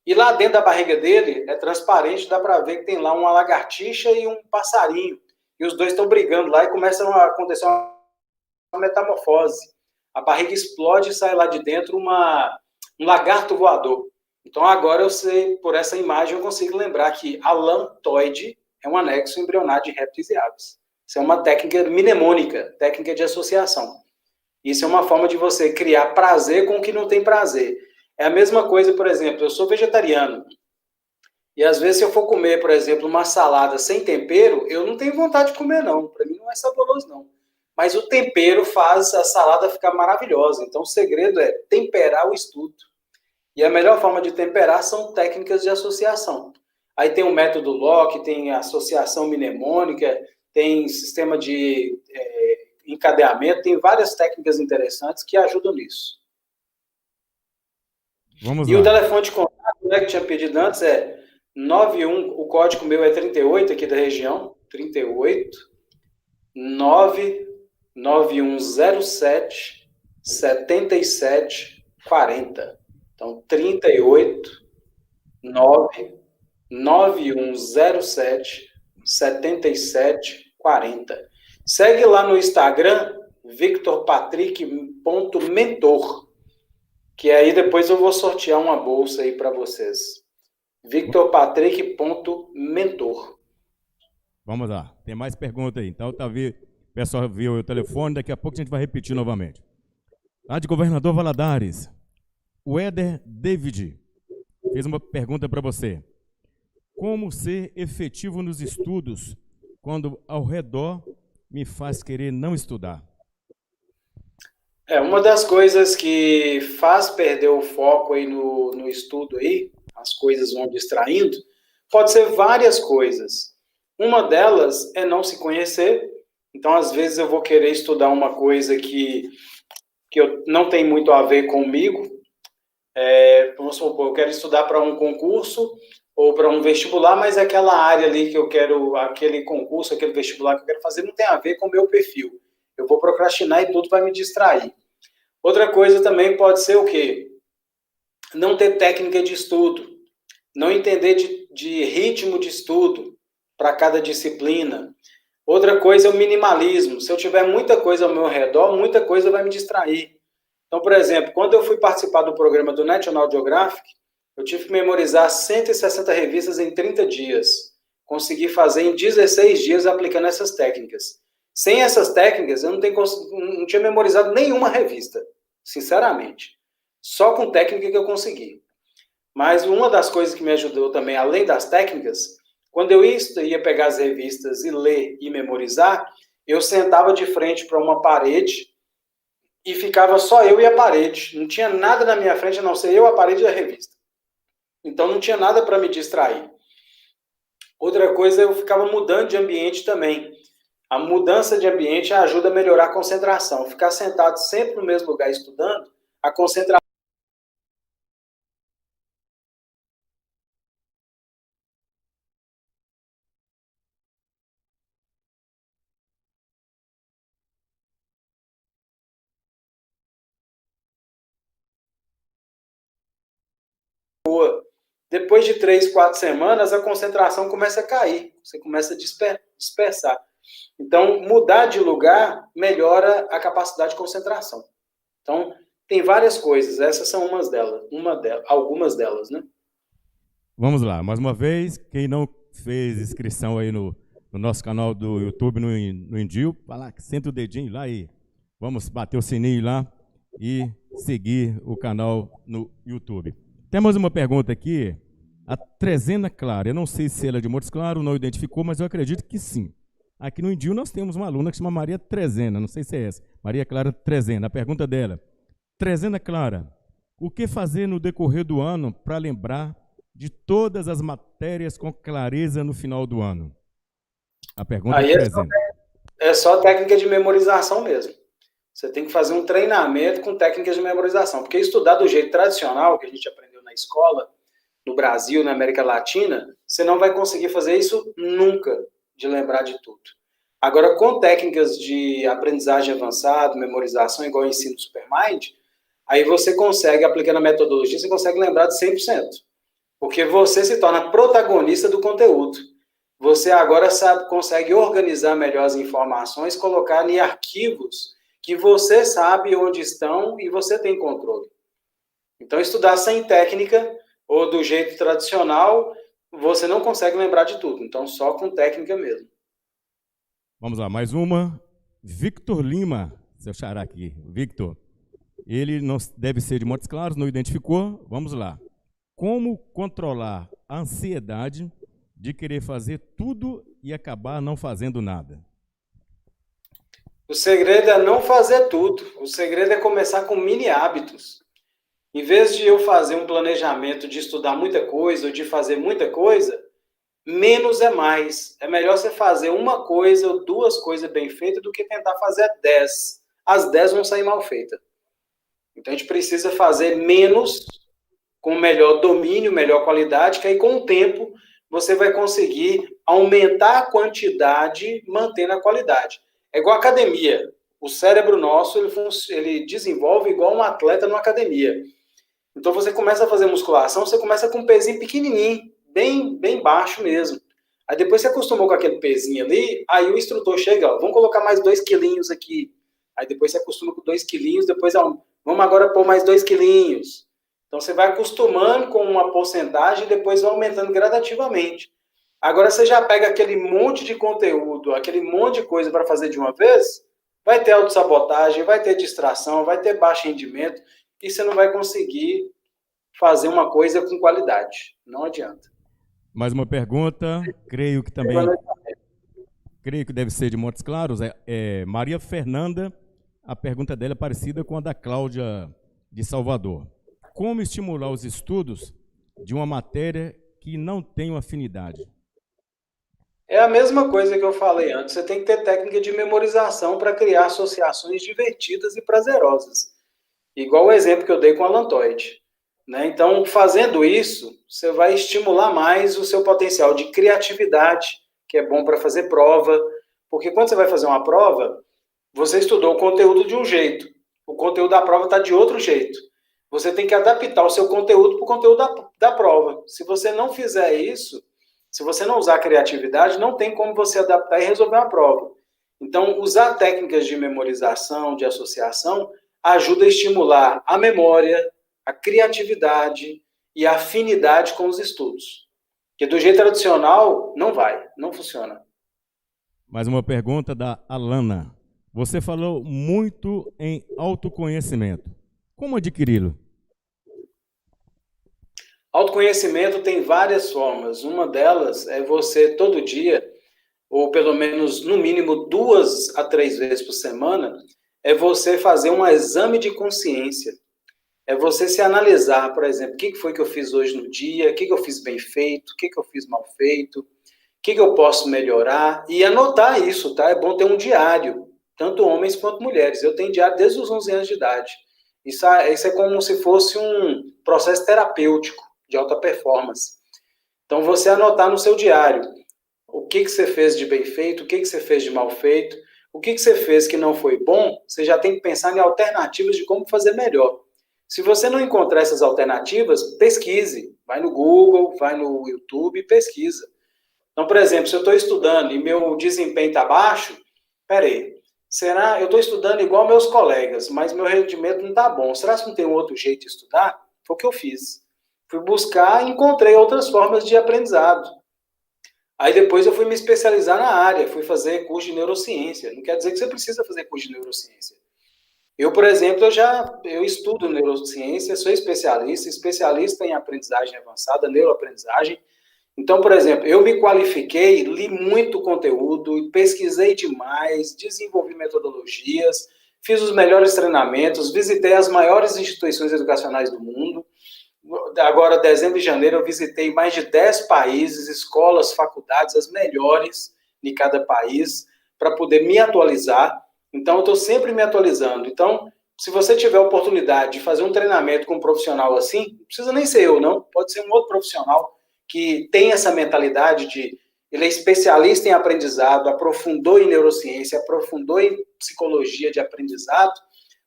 E lá dentro da barriga dele é transparente, dá para ver que tem lá uma lagartixa e um passarinho. E os dois estão brigando lá e começa a acontecer uma metamorfose. A barriga explode e sai lá de dentro um lagarto voador. Então agora eu sei, por essa imagem, eu consigo lembrar que a lantoide é um anexo embrionário de répteis e aves. Isso é uma técnica mnemônica, técnica de associação. Isso é uma forma de você criar prazer com o que não tem prazer. É a mesma coisa, por exemplo, eu sou vegetariano. E às vezes, se eu for comer, por exemplo, uma salada sem tempero, eu não tenho vontade de comer, não. Para mim não é saboroso, não. Mas o tempero faz a salada ficar maravilhosa. Então, o segredo é temperar o estudo. E a melhor forma de temperar são técnicas de associação. Aí tem o método Locke, tem associação mnemônica, tem sistema de encadeamento, tem várias técnicas interessantes que ajudam nisso. Vamos e lá. O telefone de contato, né, que tinha pedido antes é 91, o código meu é 38 aqui da região, 38 99107 7740. Então, 38 99107 7740. Segue lá no Instagram, victorpatrick.mentor, que aí depois eu vou sortear uma bolsa aí para vocês. victorpatrick.mentor. Vamos lá, tem mais perguntas aí. Então, o pessoal viu o telefone, daqui a pouco a gente vai repetir novamente. Lá de Governador Valadares, o Éder David fez uma pergunta para você. Como ser efetivo nos estudos quando ao redor me faz querer não estudar? Uma das coisas que faz perder o foco aí no estudo aí, as coisas vão distraindo, pode ser várias coisas. Uma delas é não se conhecer. Então, às vezes, eu vou querer estudar uma coisa que não tem muito a ver comigo. Vamos supor, eu quero estudar para um concurso ou para um vestibular, mas aquela área ali que eu quero, aquele concurso, aquele vestibular que eu quero fazer, não tem a ver com o meu perfil. Eu vou procrastinar e tudo vai me distrair. Outra coisa também pode ser o quê? Não ter técnica de estudo, não entender de ritmo de estudo para cada disciplina. Outra coisa é o minimalismo. Se eu tiver muita coisa ao meu redor, muita coisa vai me distrair. Então, por exemplo, quando eu fui participar do programa do National Geographic, eu tive que memorizar 160 revistas em 30 dias. Consegui fazer em 16 dias aplicando essas técnicas. Sem essas técnicas, eu não tinha memorizado nenhuma revista, sinceramente. Só com técnica que eu consegui. Mas uma das coisas que me ajudou também, além das técnicas, quando eu ia pegar as revistas e ler e memorizar, eu sentava de frente para uma parede e ficava só eu e a parede. Não tinha nada na minha frente a não ser eu, a parede e a revista. Então não tinha nada para me distrair. Outra coisa, eu ficava mudando de ambiente também. A mudança de ambiente ajuda a melhorar a concentração. Ficar sentado sempre no mesmo lugar estudando, a concentração boa. Depois de 3, 4 semanas, a concentração começa a cair. Você começa a dispersar. Então, mudar de lugar melhora a capacidade de concentração. Então, tem várias coisas. Essas são algumas delas, né? Vamos lá, mais uma vez, quem não fez inscrição aí no nosso canal do YouTube, no Indio, vai lá, senta o dedinho lá e vamos bater o sininho lá e seguir o canal no YouTube. Temos uma pergunta aqui, a Trezena Clara. Eu não sei se ela é de Montes Claros, não identificou, mas eu acredito que sim. Aqui no Indio nós temos uma aluna que se chama Maria Trezena, não sei se é essa, Maria Clara Trezena. A pergunta dela, Trezena Clara, o que fazer no decorrer do ano para lembrar de todas as matérias com clareza no final do ano? A pergunta é Trezena. É só técnica de memorização mesmo. Você tem que fazer um treinamento com técnicas de memorização, porque estudar do jeito tradicional, que a gente aprendeu na escola, no Brasil, na América Latina, você não vai conseguir fazer isso nunca, de lembrar de tudo. Agora, com técnicas de aprendizagem avançada, memorização, igual ao ensino Supermind, aí você consegue, aplicando a metodologia, você consegue lembrar de 100%. Porque você se torna protagonista do conteúdo. Você agora consegue organizar melhor as informações, colocar em arquivos que você sabe onde estão e você tem controle. Então, estudar sem técnica ou do jeito tradicional, você não consegue lembrar de tudo. Então, só com técnica mesmo. Vamos lá, mais uma. Victor Lima, seu xará aqui. Victor, ele não deve ser de Montes Claros, não identificou. Vamos lá. Como controlar a ansiedade de querer fazer tudo e acabar não fazendo nada? O segredo é não fazer tudo. O segredo é começar com mini hábitos. Em vez de eu fazer um planejamento de estudar muita coisa ou de fazer muita coisa, menos é mais. É melhor você fazer uma coisa ou duas coisas bem feitas do que tentar fazer 10. As 10 vão sair mal feitas. Então a gente precisa fazer menos com melhor domínio, melhor qualidade, que aí com o tempo você vai conseguir aumentar a quantidade, mantendo a qualidade. É igual a academia. O cérebro nosso, ele desenvolve igual um atleta numa academia. Então você começa a fazer musculação, você começa com um pezinho pequenininho, bem baixo mesmo. Aí depois você acostumou com aquele pezinho ali, aí o instrutor chega, ó, vamos colocar mais 2 quilinhos aqui. Aí depois você acostuma com 2 quilinhos, depois vamos agora pôr mais 2 quilinhos. Então você vai acostumando com uma porcentagem e depois vai aumentando gradativamente. Agora você já pega aquele monte de conteúdo, aquele monte de coisa para fazer de uma vez, vai ter autossabotagem, vai ter distração, vai ter baixo rendimento, e você não vai conseguir fazer uma coisa com qualidade. Não adianta. Mais uma pergunta, creio que deve ser de Montes Claros, Maria Fernanda. A pergunta dela é parecida com a da Cláudia de Salvador. Como estimular os estudos de uma matéria que não tem uma afinidade? É a mesma coisa que eu falei antes. Você tem que ter técnica de memorização para criar associações divertidas e prazerosas. Igual o exemplo que eu dei com a Lantoide. Né? Então, fazendo isso, você vai estimular mais o seu potencial de criatividade, que é bom para fazer prova. Porque quando você vai fazer uma prova, você estudou o conteúdo de um jeito. O conteúdo da prova está de outro jeito. Você tem que adaptar o seu conteúdo para o conteúdo da prova. Se você não fizer isso, se você não usar a criatividade, não tem como você adaptar e resolver uma prova. Então, usar técnicas de memorização, de associação, ajuda a estimular a memória, a criatividade e a afinidade com os estudos. Porque do jeito tradicional, não funciona. Mais uma pergunta da Alana. Você falou muito em autoconhecimento. Como adquiri-lo? Autoconhecimento tem várias formas. Uma delas é você todo dia, ou pelo menos no mínimo 2 a 3 vezes por semana, é você fazer um exame de consciência. É você se analisar, por exemplo, o que foi que eu fiz hoje no dia, o que eu fiz bem feito, o que eu fiz mal feito, o que eu posso melhorar, e anotar isso, tá? É bom ter um diário, tanto homens quanto mulheres. Eu tenho diário desde os 11 anos de idade. Isso é como se fosse um processo terapêutico de alta performance. Então, você anotar no seu diário o que você fez de bem feito, o que você fez de mal feito, o que você fez que não foi bom, você já tem que pensar em alternativas de como fazer melhor. Se você não encontrar essas alternativas, pesquise. Vai no Google, vai no YouTube e pesquisa. Então, por exemplo, se eu estou estudando e meu desempenho está baixo, peraí, eu estou estudando igual meus colegas, mas meu rendimento não está bom. Será que não tem um outro jeito de estudar? Foi o que eu fiz. Fui buscar e encontrei outras formas de aprendizado. Aí depois eu fui me especializar na área, fui fazer curso de neurociência. Não quer dizer que você precisa fazer curso de neurociência. Eu, por exemplo, eu estudo neurociência, sou especialista em aprendizagem avançada, neuroaprendizagem. Então, por exemplo, eu me qualifiquei, li muito conteúdo, pesquisei demais, desenvolvi metodologias, fiz os melhores treinamentos, visitei as maiores instituições educacionais do mundo. Agora, dezembro e janeiro, eu visitei mais de 10 países, escolas, faculdades, as melhores de cada país, para poder me atualizar. Então, eu estou sempre me atualizando. Então, se você tiver a oportunidade de fazer um treinamento com um profissional assim, não precisa nem ser eu, não. Pode ser um outro profissional que tem essa mentalidade de ele é especialista em aprendizado, aprofundou em neurociência, aprofundou em psicologia de aprendizado,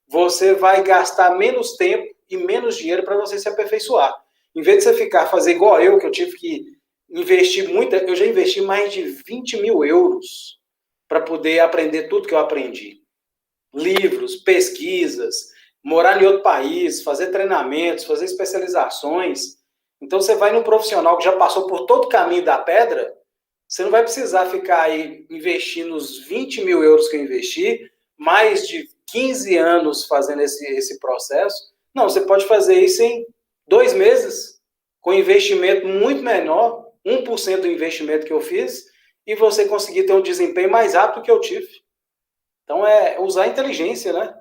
você vai gastar menos tempo e menos dinheiro para você se aperfeiçoar. Em vez de você fazer igual eu, que eu tive que investir muito, eu já investi mais de 20 mil euros para poder aprender tudo que eu aprendi. Livros, pesquisas, morar em outro país, fazer treinamentos, fazer especializações. Então, você vai num profissional que já passou por todo o caminho da pedra, você não vai precisar ficar aí investindo os 20 mil euros que eu investi, mais de 15 anos fazendo esse processo. Não, você pode fazer isso em 2 meses, com investimento muito menor, 1% do investimento que eu fiz, e você conseguir ter um desempenho mais rápido que eu tive. Então, é usar a inteligência, né?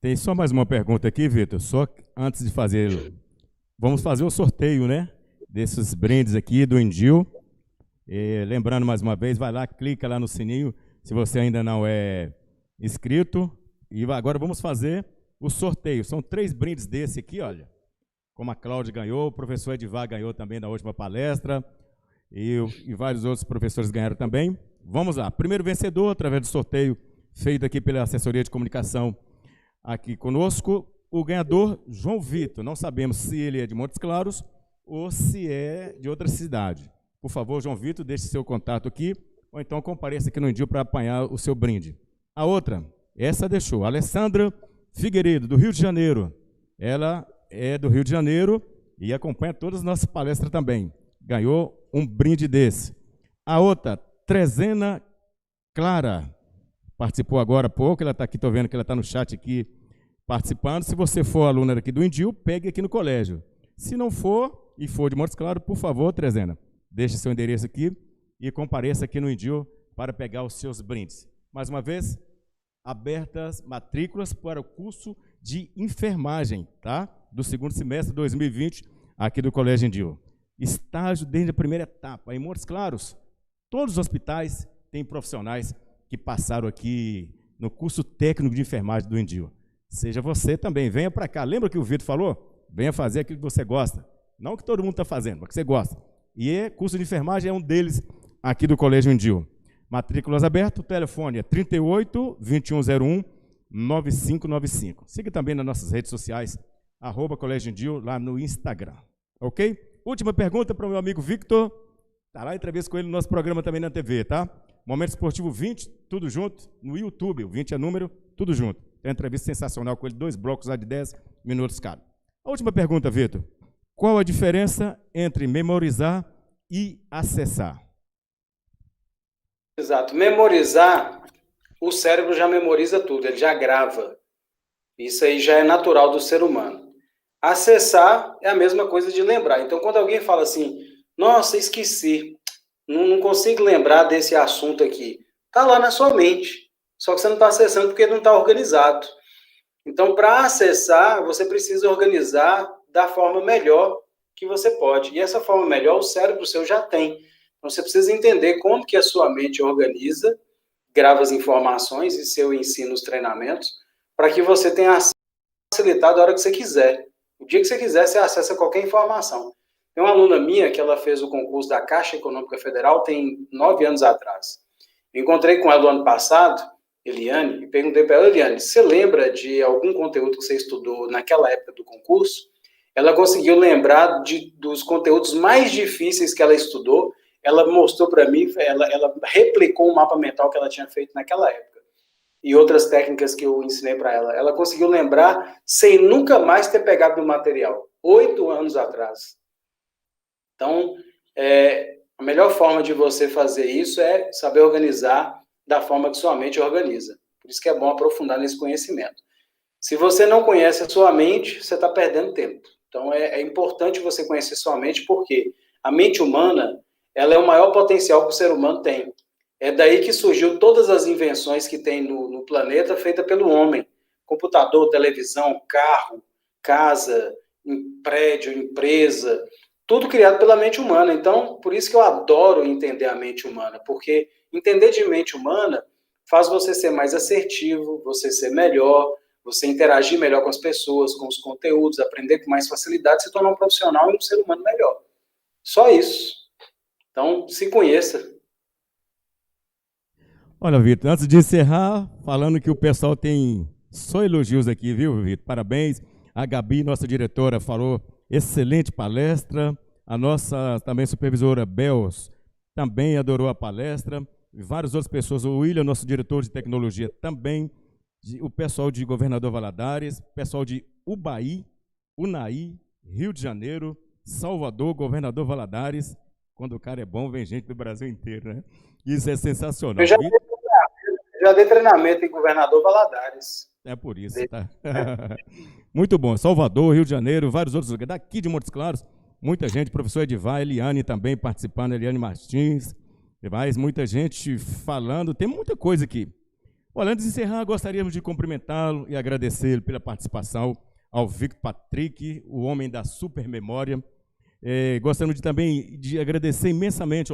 Tem só mais uma pergunta aqui, Vitor. Só antes de fazer, vamos fazer o sorteio, né? Desses brindes aqui do Indil. Lembrando mais uma vez, vai lá, clica lá no sininho, se você ainda não é inscrito. E agora vamos fazer o sorteio. São 3 brindes desse aqui, olha. Como a Cláudia ganhou, o professor Edivar ganhou também na última palestra. E vários outros professores ganharam também. Vamos lá. Primeiro vencedor, através do sorteio feito aqui pela assessoria de comunicação aqui conosco, o ganhador, João Vitor. Não sabemos se ele é de Montes Claros ou se é de outra cidade. Por favor, João Vitor, deixe seu contato aqui, ou então compareça aqui no Indil para apanhar o seu brinde. A outra, essa deixou, a Alessandra Figueiredo, do Rio de Janeiro. Ela é do Rio de Janeiro e acompanha todas as nossas palestras também. Ganhou um brinde desse. A outra, Trezena Clara, participou agora há pouco, ela está aqui, estou vendo que ela está no chat aqui participando. Se você for aluna aqui do Indil, pegue aqui no colégio. Se não for, e for de Montes Claros, por favor, Trezena, deixe seu endereço aqui e compareça aqui no Indil para pegar os seus brindes. Mais uma vez, abertas matrículas para o curso de enfermagem, tá? Do segundo semestre de 2020, aqui do Colégio Indil. Estágio desde a primeira etapa. Em Montes Claros, todos os hospitais têm profissionais que passaram aqui no curso técnico de enfermagem do Indil. Seja você também, venha para cá. Lembra que o Vitor falou? Venha fazer aquilo que você gosta. Não que todo mundo está fazendo, mas que você gosta. E curso de enfermagem é um deles aqui do Colégio Indil. Matrículas abertas, o telefone é 38 2101 9595. Siga também nas nossas redes sociais, @Colégio Indil, lá no Instagram. Ok? Última pergunta para o meu amigo Victor. Está lá, entrevista com ele no nosso programa também na TV, tá? Momento Esportivo 20, tudo junto, no YouTube. O 20 é número, tudo junto. Tem uma entrevista sensacional com ele, 2 blocos lá de 10 minutos cada. A última pergunta, Vitor. Qual a diferença entre memorizar e acessar? Exato. Memorizar, o cérebro já memoriza tudo, ele já grava. Isso aí já é natural do ser humano. Acessar é a mesma coisa de lembrar. Então, quando alguém fala assim, nossa, esqueci, não consigo lembrar desse assunto aqui, está lá na sua mente. Só que você não está acessando porque não está organizado. Então, para acessar, você precisa organizar da forma melhor que você pode. E essa forma melhor, o cérebro seu já tem. Então, você precisa entender como que a sua mente organiza, grava as informações e seu ensino, os treinamentos, para que você tenha acesso facilitado a hora que você quiser. O dia que você quiser, você acessa qualquer informação. Tem uma aluna minha que ela fez o concurso da Caixa Econômica Federal tem 9 anos atrás. Eu encontrei com ela no ano passado, Eliane, e perguntei para ela, Eliane, você lembra de algum conteúdo que você estudou naquela época do concurso? Ela conseguiu lembrar dos conteúdos mais difíceis que ela estudou. Ela mostrou para mim, ela replicou um mapa mental que ela tinha feito naquela época. E outras técnicas que eu ensinei para ela. Ela conseguiu lembrar sem nunca mais ter pegado no material. 8 anos atrás. Então, a melhor forma de você fazer isso é saber organizar da forma que sua mente organiza. Por isso que é bom aprofundar nesse conhecimento. Se você não conhece a sua mente, você está perdendo tempo. Então, é importante você conhecer sua mente, porque a mente humana, ela é o maior potencial que o ser humano tem. É daí que surgiu todas as invenções que tem no planeta, feita pelo homem. Computador, televisão, carro, casa, prédio, empresa, tudo criado pela mente humana. Então, por isso que eu adoro entender a mente humana, porque entender de mente humana faz você ser mais assertivo, você ser melhor, você interagir melhor com as pessoas, com os conteúdos, aprender com mais facilidade, se tornar um profissional e um ser humano melhor. Só isso. Então, se conheça. Olha, Vitor, antes de encerrar, falando que o pessoal tem só elogios aqui, viu, Vitor? Parabéns. A Gabi, nossa diretora, falou excelente palestra. A nossa também supervisora Bels também adorou a palestra. Várias outras pessoas, o William, nosso diretor de tecnologia, também. O pessoal de Governador Valadares, pessoal de Ubaí, Unaí, Rio de Janeiro, Salvador, Governador Valadares. Quando o cara é bom, vem gente do Brasil inteiro, né? Isso é sensacional. Eu já dei treinamento em Governador Valadares. É por isso, tá? Muito bom. Salvador, Rio de Janeiro, vários outros lugares. Daqui de Montes Claros, muita gente. Professor Edivar, Eliane também participando, Eliane Martins. Mais muita gente falando. Tem muita coisa aqui. Olha, antes de encerrar, gostaríamos de cumprimentá-lo e agradecê-lo pela participação, ao Victor Patrick, o homem da super memória. Gostaríamos também de agradecer imensamente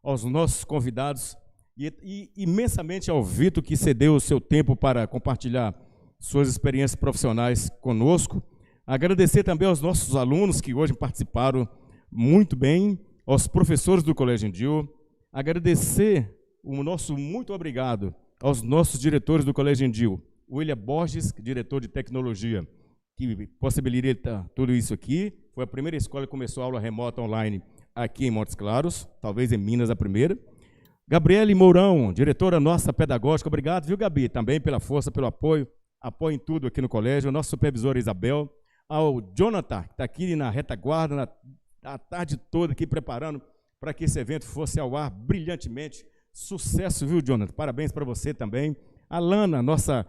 aos nossos convidados e imensamente ao Victor, que cedeu o seu tempo para compartilhar suas experiências profissionais conosco. Agradecer também aos nossos alunos que hoje participaram muito bem, aos professores do Colégio Indil. Agradecer o nosso muito obrigado aos nossos diretores do Colégio Indil, William Borges, diretor de tecnologia, que possibilita tudo isso aqui. Foi a primeira escola que começou a aula remota online aqui em Montes Claros, talvez em Minas a primeira. Gabriele Mourão, diretora nossa pedagógica, obrigado, viu, Gabi, também pela força, pelo apoio em tudo aqui no colégio. Nossa supervisora Isabel, ao Jonathan, que está aqui na retaguarda, a tarde toda aqui preparando para que esse evento fosse ao ar brilhantemente. Sucesso, viu, Jonathan? Parabéns para você também. A Lana, nossa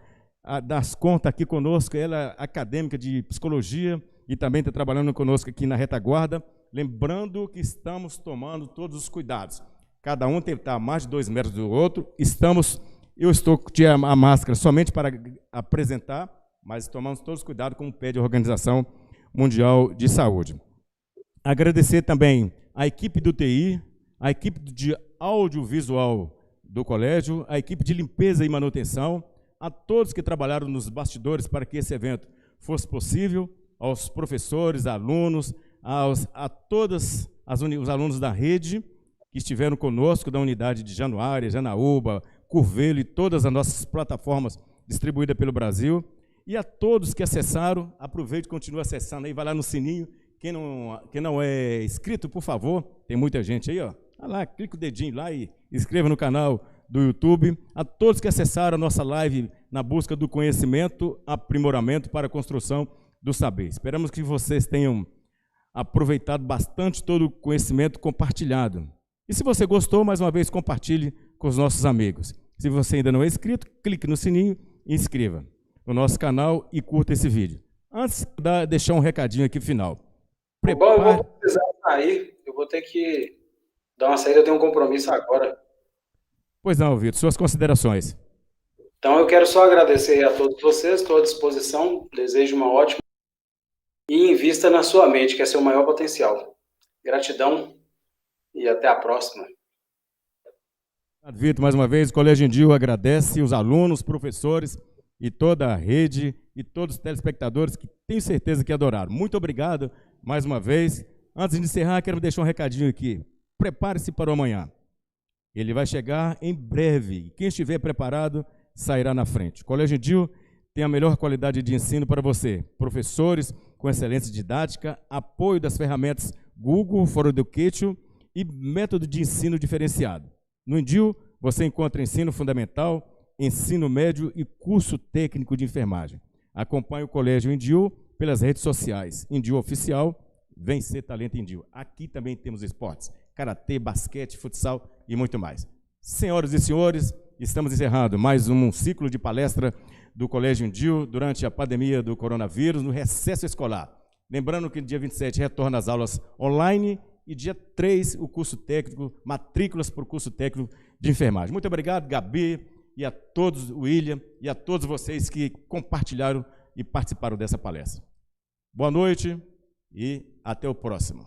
das contas aqui conosco, ela é acadêmica de psicologia e também está trabalhando conosco aqui na retaguarda. Lembrando que estamos tomando todos os cuidados. Cada um tem que estar a mais de 2 metros do outro. Eu estou com a máscara somente para apresentar, mas tomamos todos os cuidados, como pede a Organização Mundial de Saúde. Agradecer também a equipe do TI, a equipe de audiovisual do colégio, a equipe de limpeza e manutenção, a todos que trabalharam nos bastidores para que esse evento fosse possível, aos professores, alunos, a todos os alunos da rede que estiveram conosco, da unidade de Januária, Janaúba, Curvelo e todas as nossas plataformas distribuídas pelo Brasil, e a todos que acessaram, aproveite e continue acessando aí, vai lá no sininho. Quem não é inscrito, por favor, tem muita gente aí, ó. Vai lá, clica o dedinho lá e inscreva no canal do YouTube. A todos que acessaram a nossa live na busca do conhecimento, aprimoramento para a construção do saber. Esperamos que vocês tenham aproveitado bastante todo o conhecimento compartilhado. E se você gostou, mais uma vez, compartilhe com os nossos amigos. Se você ainda não é inscrito, clique no sininho e inscreva no nosso canal e curta esse vídeo. Antes de deixar um recadinho aqui final. Bom, eu vou precisar sair, eu vou ter que dar uma saída, eu tenho um compromisso agora. Pois não, Vitor, suas considerações. Então eu quero só agradecer a todos vocês, estou à disposição, desejo uma ótima e invista na sua mente, que é seu maior potencial. Gratidão e até a próxima. Vitor, mais uma vez, o Colégio Indil agradece os alunos, professores e toda a rede e todos os telespectadores que tenho certeza que adoraram. Muito obrigado mais uma vez. Antes de encerrar, quero deixar um recadinho aqui. Prepare-se para o amanhã. Ele vai chegar em breve. Quem estiver preparado sairá na frente. O Colégio Indil tem a melhor qualidade de ensino para você. Professores com excelência didática, apoio das ferramentas Google for Education e método de ensino diferenciado. No Indil, você encontra ensino fundamental, ensino médio e curso técnico de enfermagem. Acompanhe o Colégio Indil pelas redes sociais. Indil Oficial, vem ser talento Indil. Aqui também temos esportes, karatê, basquete, futsal e muito mais. Senhoras e senhores, estamos encerrando mais um ciclo de palestra do Colégio Indil durante a pandemia do coronavírus, no recesso escolar. Lembrando que no dia 27 retorna às aulas online e dia 3 o curso técnico, matrículas para o curso técnico de enfermagem. Muito obrigado, Gabi, e a todos, William, e a todos vocês que compartilharam e participaram dessa palestra. Boa noite e até o próximo.